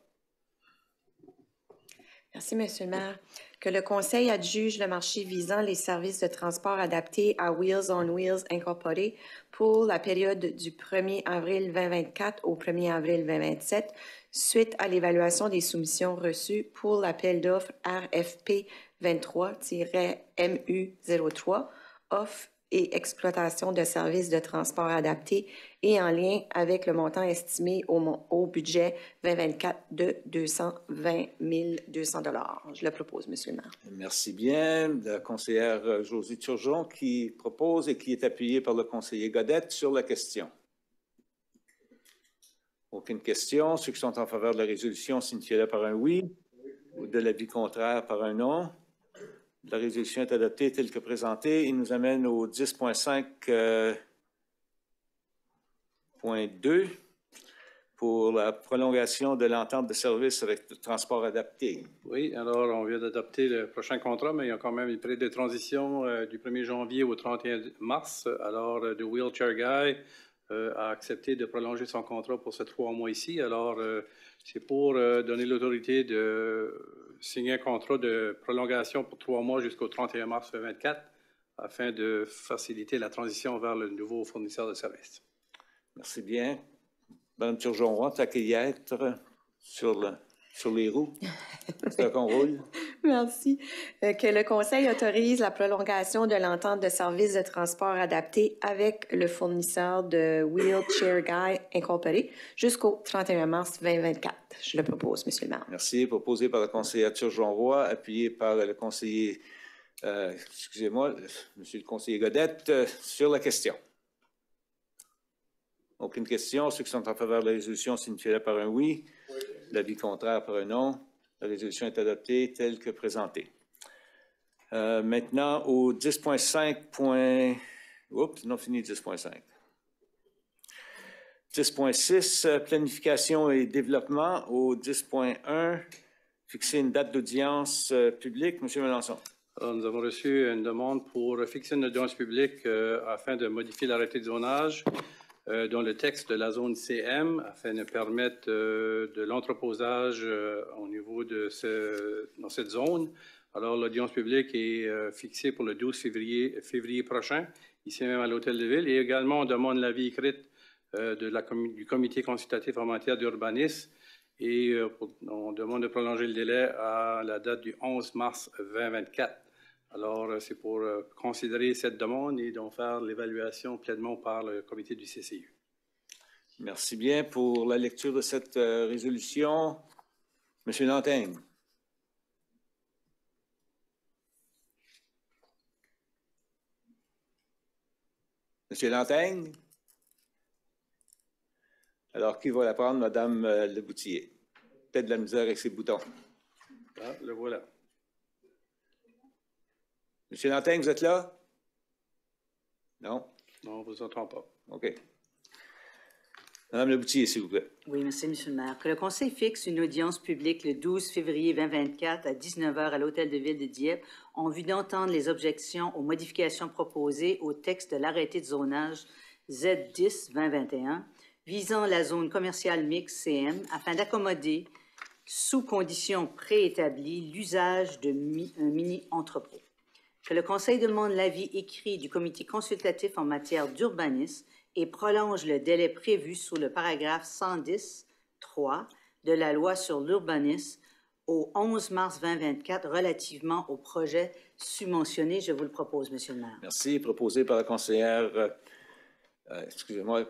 Merci, M. le maire. Que le Conseil adjuge le marché visant les services de transport adaptés à Wheels on Wheels Incorporé pour la période du 1er avril 2024 au 1er avril 2027, suite à l'évaluation des soumissions reçues pour l'appel d'offres RFP 23-MU03, offre et exploitation de services de transport adaptés et en lien avec le montant estimé au budget 2024 de 220 200 $. Je le propose, M. le maire. Merci bien. La conseillère Josie Turgeon qui propose et qui est appuyée par le conseiller Godette sur la question. Aucune question. Ceux qui sont en faveur de la résolution signifient par un oui ou de l'avis contraire par un non. La résolution est adoptée telle que présentée. Il nous amène au 10.5.2 pour la prolongation de l'entente de service avec le transport adapté. Oui, alors on vient d'adopter le prochain contrat, mais il y a quand même une période de transition du 1er janvier au 31 mars. Alors, The Wheelchair Guy a accepté de prolonger son contrat pour ces 3 mois ici. Alors, c'est pour donner l'autorité de signer un contrat de prolongation pour 3 mois jusqu'au 31 mars 2024 afin de faciliter la transition vers le nouveau fournisseur de services. Merci bien. Mme Turgeon-Roy, tu as qu'à y être sur les roues. C'est là qu'on roule. Merci. Que le Conseil autorise la prolongation de l'entente de service de transport adapté avec le fournisseur de Wheelchair Guy Incorporé jusqu'au 31 mars 2024. Je le propose, Monsieur le maire. Merci. Proposé par le conseiller Turgeon-Roy, appuyé par le conseiller, excusez-moi, Monsieur le conseiller Godette, sur la question. Aucune question. Ceux qui sont en faveur de la résolution signifient par un oui. L'avis contraire par un non. La résolution est adoptée telle que présentée. Maintenant, au 10.5. Oups, non fini 10.5. 10.6, planification et développement. Au 10.1, fixer une date d'audience publique. Monsieur Melançon. Alors, nous avons reçu une demande pour fixer une audience publique afin de modifier l'arrêté de zonage dans le texte de la zone CM afin de permettre de l'entreposage au niveau de dans cette zone. Alors, l'audience publique est fixée pour le 12 février prochain, ici même à l'Hôtel de Ville. Et également, on demande l'avis écrit du comité consultatif en matière d'urbanisme et on demande de prolonger le délai à la date du 11 mars 2024. Alors, c'est pour considérer cette demande et d'en faire l'évaluation pleinement par le comité du CCU. Merci bien pour la lecture de cette résolution. Monsieur Lantaigne. Monsieur Lantaigne? Alors, qui va la prendre? Madame Leboutillier. Peut-être de la misère avec ses boutons. Ah, le voilà. Monsieur Lantaigne, vous êtes là? Non? Non, on ne vous entend pas. OK. Madame Leboutillier, s'il vous plaît. Oui, merci, Monsieur le maire. Que le Conseil fixe une audience publique le 12 février 2024 à 19h à l'Hôtel de Ville de Dieppe en vue d'entendre les objections aux modifications proposées au texte de l'arrêté de zonage Z10-2021 visant la zone commerciale mixte CM afin d'accommoder, sous conditions préétablies, l'usage d'un mini-entrepôt. Que le Conseil demande l'avis écrit du comité consultatif en matière d'urbanisme et prolonge le délai prévu sous le paragraphe 110.3 de la loi sur l'urbanisme au 11 mars 2024 relativement au projet subventionné. Je vous le propose, Monsieur le maire. Merci. Proposé par la conseillère, excusez-moi, le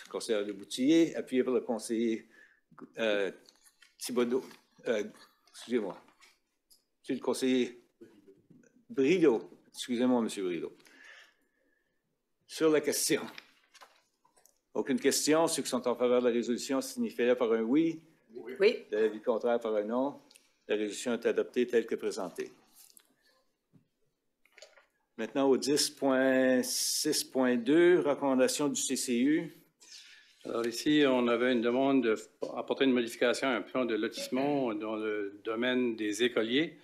conseiller Leboutillier, appuyé par le conseiller Thibodeau. Excusez-moi. Monsieur le conseiller Brideau. Excusez-moi, Monsieur Brideau. Sur la question. Aucune question. Ceux qui sont en faveur de la résolution signifient par un oui. Oui. L'avis contraire par un non. La résolution est adoptée telle que présentée. Maintenant, au 10.6.2, recommandation du CCU. Alors ici, on avait une demande d'apporter une modification à un plan de lotissement dans le domaine des écoliers.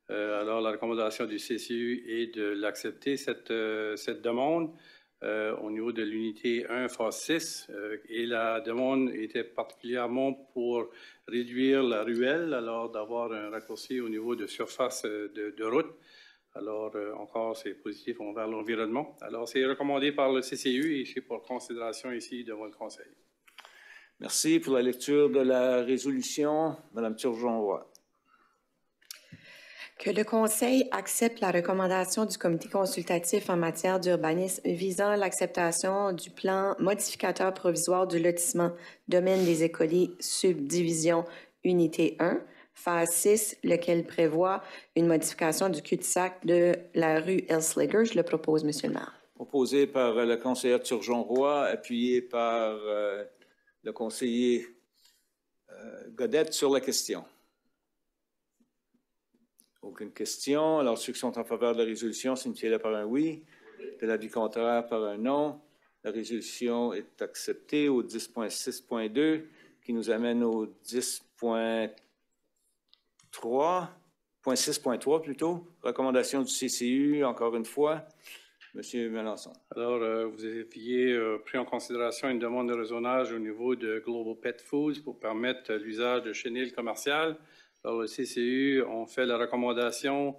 Alors, la recommandation du CCU est de l'accepter, cette demande, au niveau de l'unité 1, phase 6. Et la demande était particulièrement pour réduire la ruelle, alors d'avoir un raccourci au niveau de surface de route. Alors, encore, c'est positif envers l'environnement. Alors, c'est recommandé par le CCU et c'est pour considération ici devant le Conseil. Merci pour la lecture de la résolution. Madame Turgeon-Roy. Que le Conseil accepte la recommandation du comité consultatif en matière d'urbanisme visant l'acceptation du plan modificateur provisoire du lotissement domaine des écoliers subdivision unité 1, phase 6, lequel prévoit une modification du cul-de-sac de la rue Elslager. Je le propose, Monsieur le maire. Proposé par la conseillère Turgeon-Roy, appuyé par le conseiller Godette sur la question. Aucune question. Alors, ceux qui sont en faveur de la résolution signifient par un oui. De l'avis contraire par un non. La résolution est acceptée au 10.6.2 qui nous amène au 10.6.3 plutôt. Recommandation du CCU, encore une fois. Monsieur Melançon. Alors, vous aviez pris en considération une demande de raisonnage au niveau de Global Pet Foods pour permettre l'usage de chenilles commerciales. Alors, le CCU ont fait la recommandation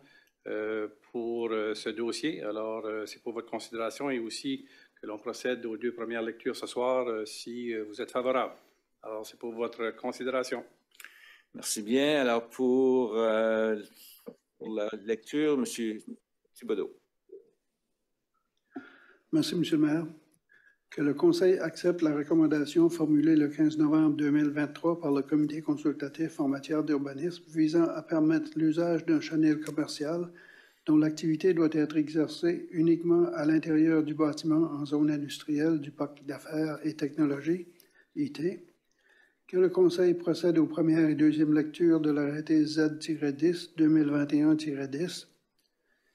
pour ce dossier. Alors, c'est pour votre considération et aussi que l'on procède aux 2 premières lectures ce soir si vous êtes favorable. Alors, c'est pour votre considération. Merci bien. Alors, pour la lecture, M. Thibodeau. Merci, M. le maire. Que le Conseil accepte la recommandation formulée le 15 novembre 2023 par le Comité consultatif en matière d'urbanisme visant à permettre l'usage d'un chenil commercial dont l'activité doit être exercée uniquement à l'intérieur du bâtiment en zone industrielle du parc d'affaires et technologies, IT. Que le Conseil procède aux premières et deuxièmes lectures de l'arrêté Z-10 2021-10.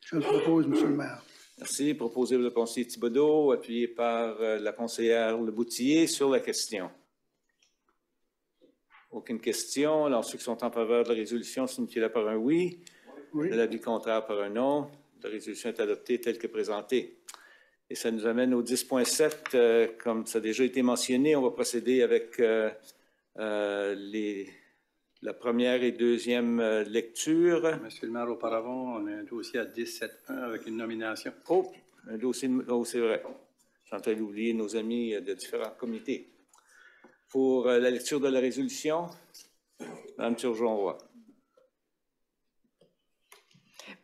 Je le propose, M. le maire. Merci. Proposé par le conseiller Thibodeau, appuyé par la conseillère Leboutillier sur la question. Aucune question. Alors, ceux qui sont en faveur de la résolution signifient-la par un oui. De l'avis contraire par un non. La résolution est adoptée telle que présentée. Et ça nous amène au 10.7. Comme ça a déjà été mentionné, on va procéder avec la première et deuxième lecture. Monsieur le maire, auparavant, on a un dossier à 17.1 avec une nomination. Oh, un dossier, oh, c'est vrai. Je suis en train d'oublier nos amis de différents comités. Pour la lecture de la résolution, Mme Turgeon-Roy.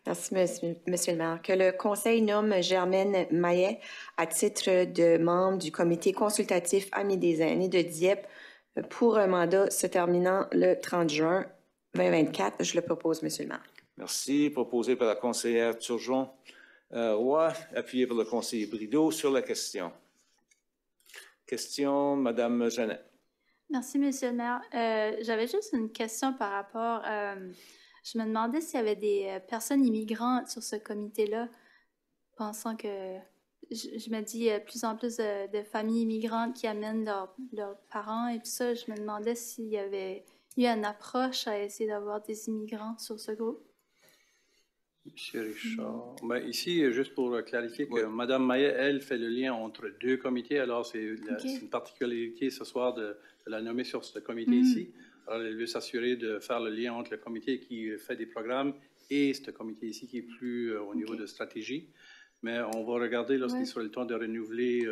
Merci, Monsieur le maire. Que le Conseil nomme Germaine Maillet à titre de membre du Comité consultatif Amis des aînés de Dieppe pour un mandat se terminant le 30 juin 2024. Je le propose, Monsieur le maire. Merci. Proposé par la conseillère Turgeon-Roy, appuyé par le conseiller Brideau sur la question. Question, Mme Jeannet. Merci, Monsieur le maire. J'avais juste une question par rapport... je me demandais s'il y avait des personnes immigrantes sur ce comité-là, pensant que... Je me dis, plus en plus de familles immigrantes qui amènent leurs parents et tout ça. Je me demandais s'il y avait eu une approche à essayer d'avoir des immigrants sur ce groupe. Monsieur Richard. Ben, ici, juste pour clarifier que Mme Maillet, elle, fait le lien entre deux comités. Alors, c'est une particularité ce soir de la nommer sur ce comité ici. Alors, elle veut s'assurer de faire le lien entre le comité qui fait des programmes et ce comité ici qui est plus au niveau de stratégie. Mais on va regarder lorsqu'il sera le temps de renouveler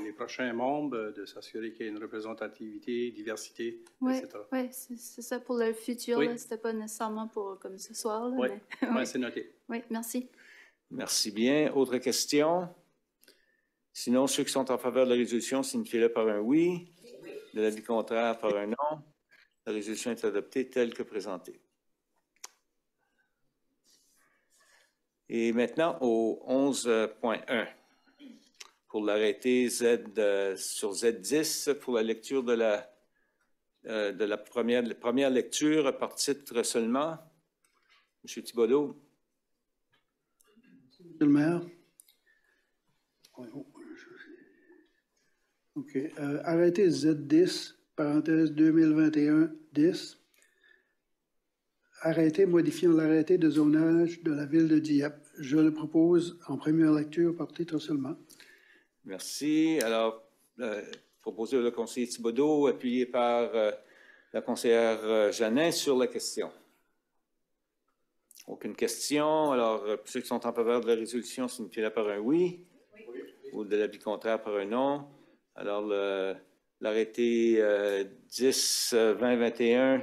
les prochains membres, de s'assurer qu'il y ait une représentativité, diversité, etc. Oui, c'est ça pour le futur. Ce n'était pas nécessairement pour comme ce soir. Là, oui, mais... c'est noté. Oui, merci. Merci bien. Autre question? Sinon, ceux qui sont en faveur de la résolution signifient-le par un oui. De l'avis contraire par un non. La résolution est adoptée telle que présentée. Et maintenant, au 11.1, pour l'arrêté sur Z10, pour la lecture de la première lecture par titre seulement. M. Thibodeau. Monsieur le maire. OK. Arrêté Z10, parenthèse 2021-10. Arrêté modifiant l'arrêté de zonage de la ville de Dieppe. Je le propose en première lecture par titre seulement. Merci. Alors, proposé par le conseiller Thibodeau, appuyé par la conseillère Jeannin sur la question. Aucune question. Alors, ceux qui sont en faveur de la résolution signifient-la par un oui, ou de l'avis contraire par un non. Alors, l'arrêté 10-2021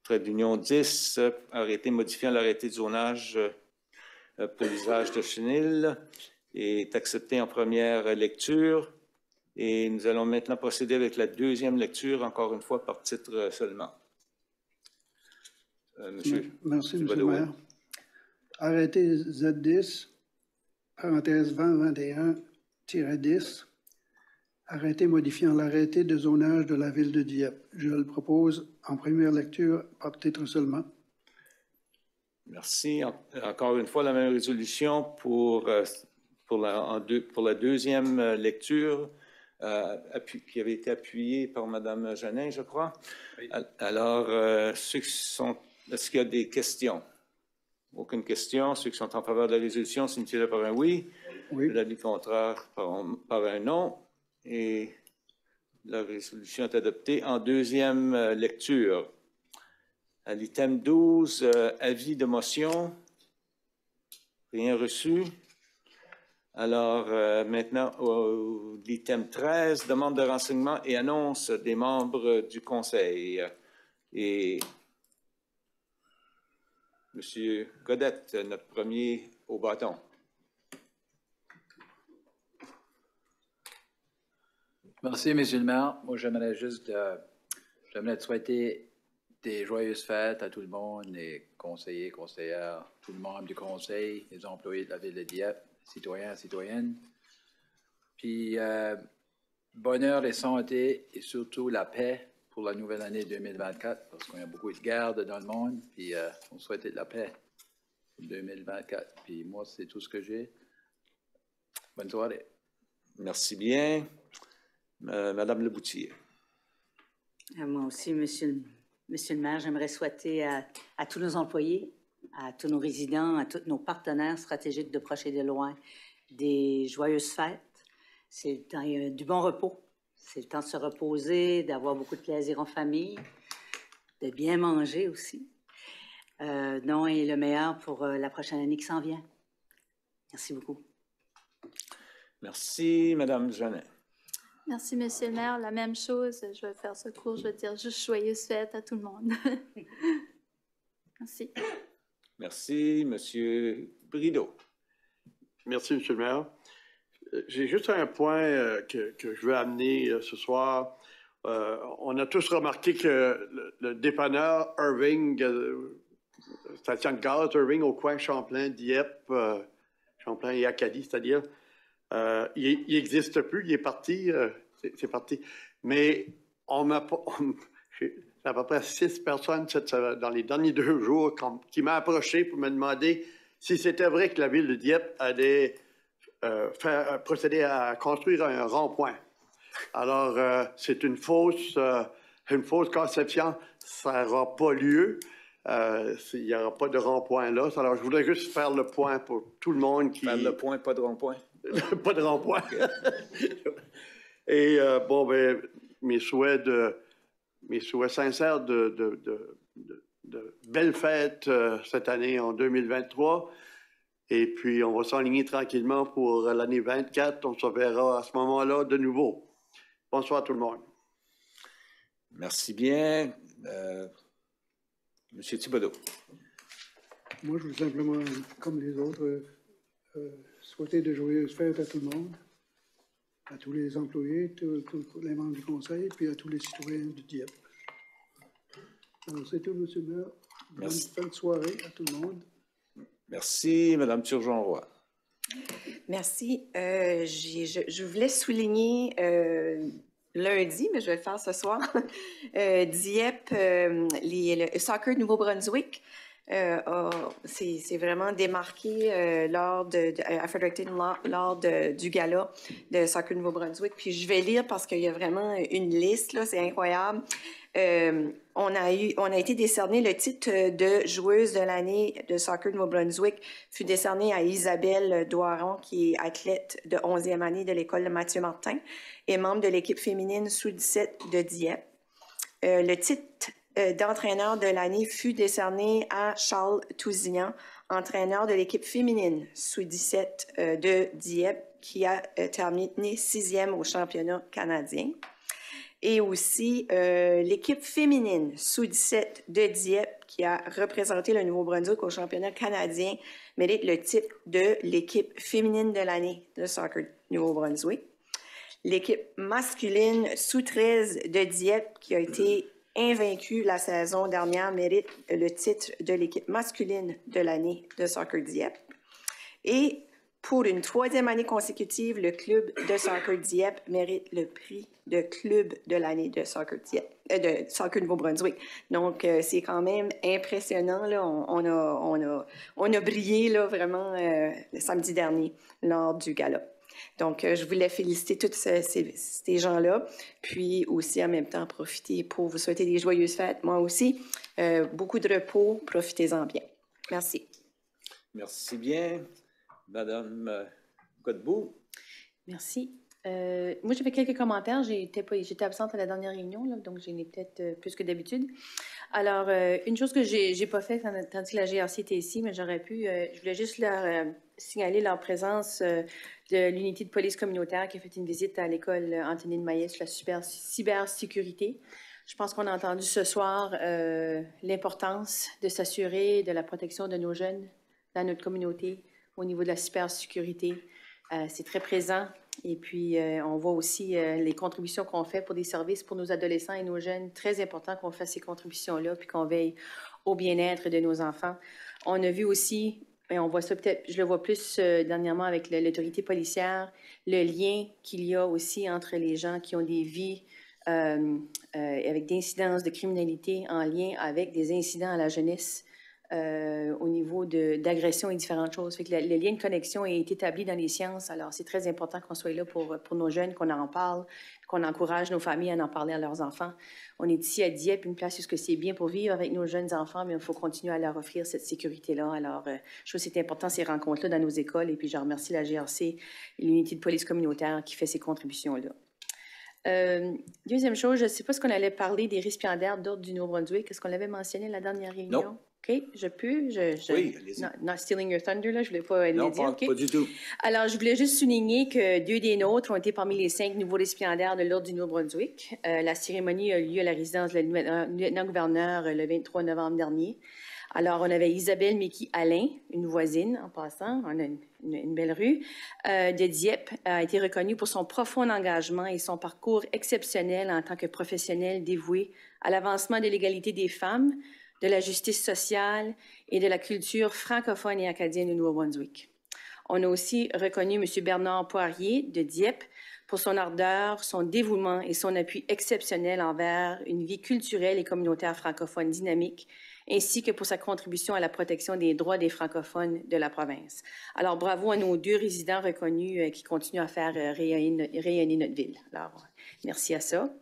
trait d'union 10, arrêté modifiant l'arrêté de zonage pour l'usage de chenil est accepté en première lecture. Et nous allons maintenant procéder avec la deuxième lecture, encore une fois par titre seulement. Monsieur. Merci, M. le maire. Arrêté Z10, parenthèse 2021-10. Arrêté modifiant l'arrêté de zonage de la ville de Dieppe. Je le propose en première lecture par titre seulement. Merci. Encore une fois, la même résolution pour la deuxième lecture qui avait été appuyée par Mme Jeannin, je crois. Oui. Alors, est-ce qu'il y a des questions? Aucune question. Ceux qui sont en faveur de la résolution signifient par un oui. L'avis contraire par un non. Et la résolution est adoptée en deuxième lecture. À l'item 12, avis de motion. Rien reçu. Alors, maintenant, l'item 13, demande de renseignement et annonce des membres du Conseil. Et M. Godette, notre premier au bâton. Merci, M. le maire. Moi, j'aimerais juste te souhaiter des joyeuses fêtes à tout le monde, les conseillers, conseillères, tout le monde du conseil, les employés de la ville de Dieppe, citoyens, citoyennes. Puis, bonheur et santé et surtout la paix pour la nouvelle année 2024, parce qu'on a beaucoup de guerres dans le monde, puis on souhaite de la paix pour 2024. Puis moi, c'est tout ce que j'ai. Bonne soirée. Merci bien. Madame Leboutier. Moi aussi, Monsieur le maire, j'aimerais souhaiter à tous nos employés, à tous nos résidents, à tous nos partenaires stratégiques de proche et de loin, des joyeuses fêtes. C'est le temps du bon repos. C'est le temps de se reposer, d'avoir beaucoup de plaisir en famille, de bien manger aussi. Non, et le meilleur pour la prochaine année qui s'en vient. Merci beaucoup. Merci, Madame Jeannet. Merci, Monsieur le maire. La même chose, je vais faire ce cours, je vais dire juste joyeuses fêtes à tout le monde. Merci. Merci, Monsieur Brideau. Merci, Monsieur le maire. J'ai juste un point que je veux amener ce soir. On a tous remarqué que le dépanneur Irving, station de gaz Irving au coin Champlain-Dieppe, Champlain et Acadie, c'est-à-dire, il n'existe plus, il est parti, c'est parti. Mais c'est à peu près 6 personnes dans les derniers 2 jours qui m'ont approché pour me demander si c'était vrai que la ville de Dieppe allait procéder à construire un rond-point. Alors, c'est une fausse conception, ça n'aura pas lieu. Il n'y aura pas de rond-point là. Alors, je voudrais juste faire le point pour tout le monde qui... Faire le point, pas de rond-point. Pas de rond-point. Et bon, ben, mes souhaits sincères de belles fêtes cette année en 2023. Et puis, on va s'enligner tranquillement pour l'année 24. On se verra à ce moment-là de nouveau. Bonsoir tout le monde. Merci bien. Monsieur Thibodeau. Moi, je veux simplement, comme les autres, souhaiter de joyeuses fêtes à tout le monde, à tous les employés, tous les membres du conseil, puis à tous les citoyens de Dieppe. Alors, c'est tout, Monsieur le maire. Bonne soirée à tout le monde. Merci, Madame Turgeon-Roy. Merci. Je voulais souligner lundi, mais je vais le faire ce soir. Dieppe, le Soccer de Nouveau-Brunswick c'est vraiment démarqué à Fredericton lors du gala de Soccer Nouveau-Brunswick. Puis je vais lire parce qu'il y a vraiment une liste, là, c'est incroyable. On a été décerné le titre de joueuse de l'année de Soccer Nouveau-Brunswick fut décerné à Isabelle Doiron, qui est athlète de 11e année de l'école de Mathieu Martin et membre de l'équipe féminine sous-17 de Dieppe. Le titre d'entraîneur de l'année fut décerné à Charles Tousignan, entraîneur de l'équipe féminine sous-17 de Dieppe, qui a terminé 6e au championnat canadien. Et aussi l'équipe féminine sous-17 de Dieppe, qui a représenté le Nouveau-Brunswick au championnat canadien, mérite le titre de l'équipe féminine de l'année de Soccer Nouveau-Brunswick. L'équipe masculine sous-13 de Dieppe, qui a été invaincue la saison dernière, mérite le titre de l'équipe masculine de l'année de Soccer Dieppe. Et pour une 3e année consécutive, le club de Soccer Dieppe mérite le prix de club de l'année de Soccer Dieppe, de Soccer Nouveau-Brunswick. Donc, c'est quand même impressionnant. Là. On a brillé là, vraiment le samedi dernier lors du gala. Donc, je voulais féliciter tous ces gens-là, puis aussi en même temps profiter pour vous souhaiter des joyeuses fêtes. Moi aussi, beaucoup de repos, profitez-en bien. Merci. Merci bien. Madame Godbout. Merci. Moi, j'avais quelques commentaires. J'étais absente à la dernière réunion, là, donc j'en ai peut-être plus que d'habitude. Alors, une chose que j'ai pas faite tandis que la GRC était ici, mais j'aurais pu, je voulais juste leur signaler leur présence de l'unité de police communautaire qui a fait une visite à l'école Anthony de Maillet sur la cybersécurité. Je pense qu'on a entendu ce soir l'importance de s'assurer de la protection de nos jeunes dans notre communauté au niveau de la cybersécurité. C'est très présent. Et puis, on voit aussi les contributions qu'on fait pour des services pour nos adolescents et nos jeunes. Très important qu'on fasse ces contributions-là puis qu'on veille au bien-être de nos enfants. On a vu aussi, et on voit ça peut-être, je le vois plus dernièrement avec l'autorité policière, le lien qu'il y a aussi entre les gens qui ont des vies avec des incidences de criminalité en lien avec des incidents à la jeunesse au niveau d'agression et différentes choses. Fait que le lien de connexion est établi dans les sciences. Alors, c'est très important qu'on soit là pour nos jeunes, qu'on en parle, qu'on encourage nos familles à en parler à leurs enfants. On est ici à Dieppe, une place où c'est bien pour vivre avec nos jeunes enfants, mais il faut continuer à leur offrir cette sécurité-là. Alors, je trouve que c'est important, ces rencontres-là dans nos écoles. Et puis, je remercie la GRC et l'unité de police communautaire qui fait ces contributions-là. Deuxième chose, je ne sais pas ce qu'on allait parler des récipiendaires d'ordre du Nouveau-Brunswick. Est-ce qu'on l'avait mentionné à la dernière réunion? Non. OK, je peux? Oui, allez-y. Not stealing your thunder, là, je ne voulais pas Non, le dire. pas du tout. Alors, je voulais juste souligner que 2 des nôtres ont été parmi les 5 nouveaux récipiendaires de l'Ordre du Nouveau-Brunswick. La cérémonie a eu lieu à la résidence du lieutenant-gouverneur le 23 novembre dernier. Alors, on avait Isabelle Méqui-Alain, une voisine en passant, on a une belle rue, de Dieppe, a été reconnue pour son profond engagement et son parcours exceptionnel en tant que professionnelle dévouée à l'avancement de l'égalité des femmes, de la justice sociale et de la culture francophone et acadienne au Nouveau-Brunswick. On a aussi reconnu M. Bernard Poirier de Dieppe pour son ardeur, son dévouement et son appui exceptionnel envers une vie culturelle et communautaire francophone dynamique, ainsi que pour sa contribution à la protection des droits des francophones de la province. Alors, bravo à nos 2 résidents reconnus qui continuent à faire rayonner notre ville. Alors, merci à ça.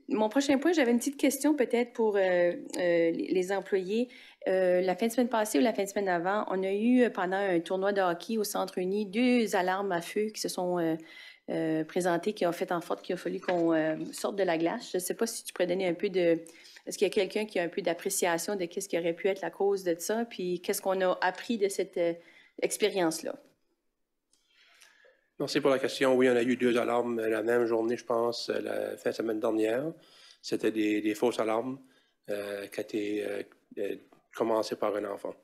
Mon prochain point, j'avais une petite question peut-être pour les employés. La fin de semaine passée ou la fin de semaine avant, on a eu pendant un tournoi de hockey au Centre Uni 2 alarmes à feu qui se sont présentées, qui ont fait en sorte qu'il a fallu qu'on sorte de la glace. Je ne sais pas si tu pourrais donner un peu de... Est-ce qu'il y a quelqu'un qui a un peu d'appréciation de qu'est-ce qui aurait pu être la cause de ça, puis qu'est-ce qu'on a appris de cette expérience-là? Merci pour la question. Oui, on a eu 2 alarmes la même journée, je pense, la fin de semaine dernière. C'était des fausses alarmes qui ont été commencées par un enfant.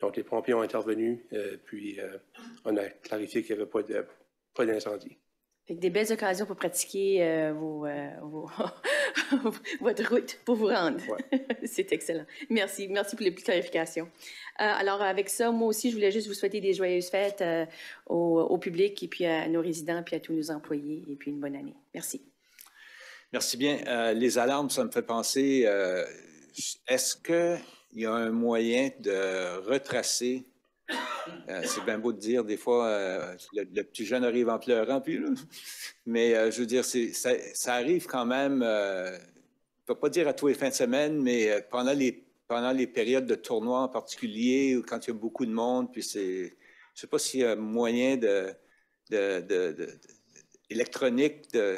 Donc, les pompiers ont intervenu, puis on a clarifié qu'il n'y avait pas d'incendie. Des belles occasions pour pratiquer votre route pour vous rendre. Ouais. C'est excellent. Merci. Merci pour les petites clarifications. Alors, avec ça, moi aussi, je voulais juste vous souhaiter des joyeuses fêtes au public et puis à nos résidents puis à tous nos employés et puis une bonne année. Merci. Merci bien. Les alarmes, ça me fait penser, est-ce qu'il y a un moyen de retracer c'est bien beau de dire, des fois, le petit jeune arrive en pleurant, puis là, mais je veux dire, ça arrive quand même, je ne peux pas dire à tous les fins de semaine, mais pendant les périodes de tournois en particulier, ou quand il y a beaucoup de monde, puis je ne sais pas s'il y a moyen électronique de...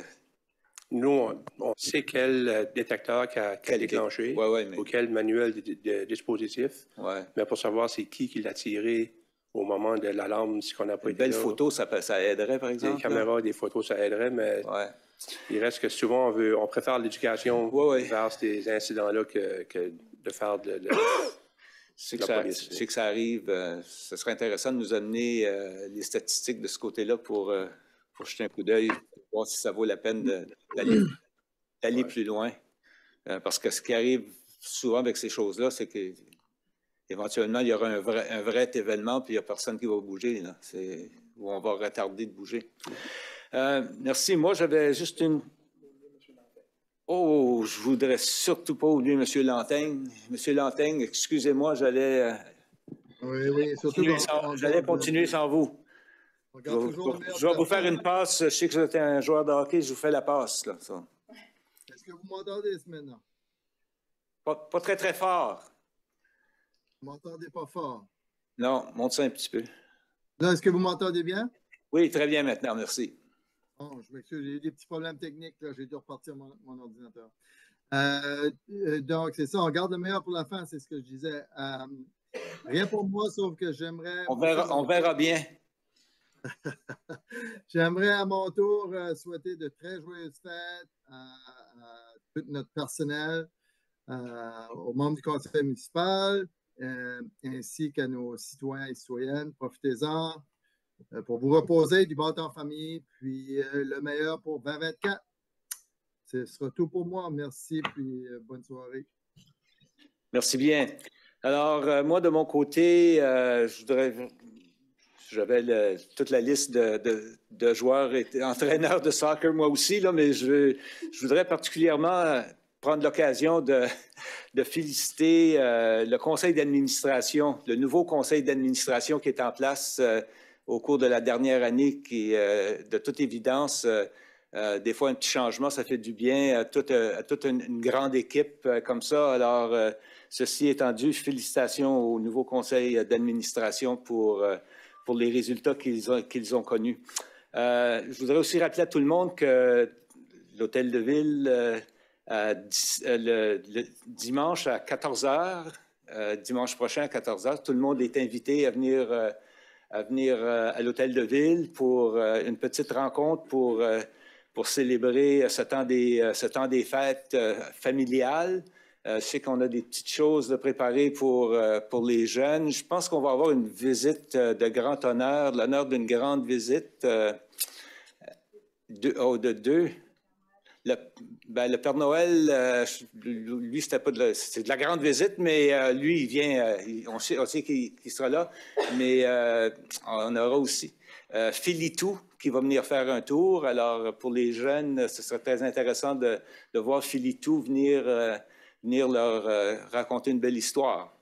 Nous, on sait quel détecteur qui a déclenché ou quel manuel de dispositif, mais pour savoir c'est qui l'a tiré au moment de l'alarme, si on n'a pas été là. Une belle photo, ça aiderait, par exemple? Des caméras, des photos, ça aiderait, mais il reste que souvent, on préfère l'éducation vers ces incidents-là que de faire de la police. Je sais que ça arrive. Ce serait intéressant de nous amener les statistiques de ce côté-là pour jeter un coup d'œil, voir si ça vaut la peine d'aller plus loin. Parce que ce qui arrive souvent avec ces choses-là, c'est qu'éventuellement, il y aura un vrai événement, puis il n'y a personne qui va bouger, là. Ou on va retarder de bouger. Merci. Moi, j'avais juste une... Oh, je voudrais surtout pas oublier M. Lantaigne. M. Lantaigne, excusez-moi, j'allais continuer sans vous. Je vais vous faire une passe. Je sais que vous êtes un joueur de hockey, je vous fais la passe. Là, ça. Est-ce que vous m'entendez maintenant? Pas très, très fort. Vous ne m'entendez pas fort? Non, monte ça un petit peu. Là, est-ce que vous m'entendez bien? Oui, très bien maintenant, merci. Bon, je m'excuse, j'ai eu des petits problèmes techniques. J'ai dû repartir mon ordinateur. Donc, c'est ça, on garde le meilleur pour la fin, c'est ce que je disais. Rien pour moi, sauf que j'aimerais... On verra bien. J'aimerais à mon tour souhaiter de très joyeuses fêtes à tout notre personnel, aux membres du conseil municipal, ainsi qu'à nos citoyens et citoyennes. Profitez-en pour vous reposer, du bon temps en famille, puis le meilleur pour 2024. Ce sera tout pour moi. Merci, puis bonne soirée. Merci bien. Alors, moi, de mon côté, j'avais toute la liste de joueurs et entraîneurs de soccer, moi aussi, là, mais je voudrais particulièrement prendre l'occasion de féliciter le conseil d'administration, le nouveau conseil d'administration qui est en place au cours de la dernière année, qui, de toute évidence, des fois, un petit changement, ça fait du bien à toute une grande équipe comme ça. Alors, ceci étant dit, félicitations au nouveau conseil d'administration pour les résultats qu'ils ont connus. Je voudrais aussi rappeler à tout le monde que l'Hôtel de Ville, le dimanche à 14 h, dimanche prochain à 14 h, tout le monde est invité à venir à l'Hôtel de Ville pour une petite rencontre pour célébrer ce temps des fêtes familiales. Je sais qu'on a des petites choses de préparer pour les jeunes. Je pense qu'on va avoir une visite de grand honneur, l'honneur d'une grande visite de deux. Le Père Noël, lui, c'est de la grande visite, mais lui, il vient, on sait qu'il sera là, mais on aura aussi Philitou qui va venir faire un tour. Alors, pour les jeunes, ce serait très intéressant de voir Philitou venir leur raconter une belle histoire.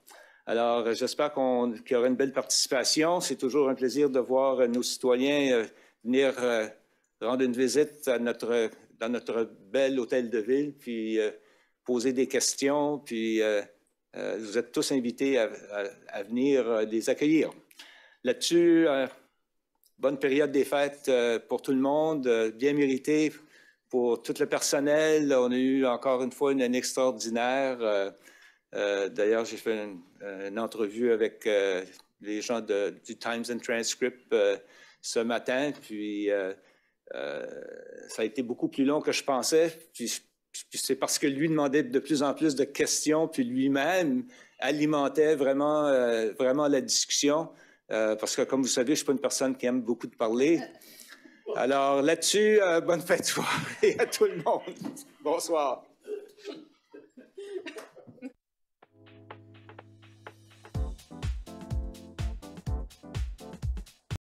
Alors, j'espère qu'il y aura une belle participation. C'est toujours un plaisir de voir nos citoyens venir rendre une visite dans notre bel hôtel de ville, puis poser des questions, puis vous êtes tous invités à venir les accueillir. Là-dessus, bonne période des fêtes pour tout le monde, bien méritée pour tout le personnel. On a eu encore une fois une année extraordinaire. D'ailleurs, j'ai fait une entrevue avec les gens du Times and Transcript ce matin, puis ça a été beaucoup plus long que je pensais. Puis c'est parce que lui demandait de plus en plus de questions, puis lui-même alimentait vraiment la discussion. Parce que, comme vous savez, je ne suis pas une personne qui aime beaucoup de parler. Alors là-dessus, bonne fête de soirée à tout le monde. Bonsoir.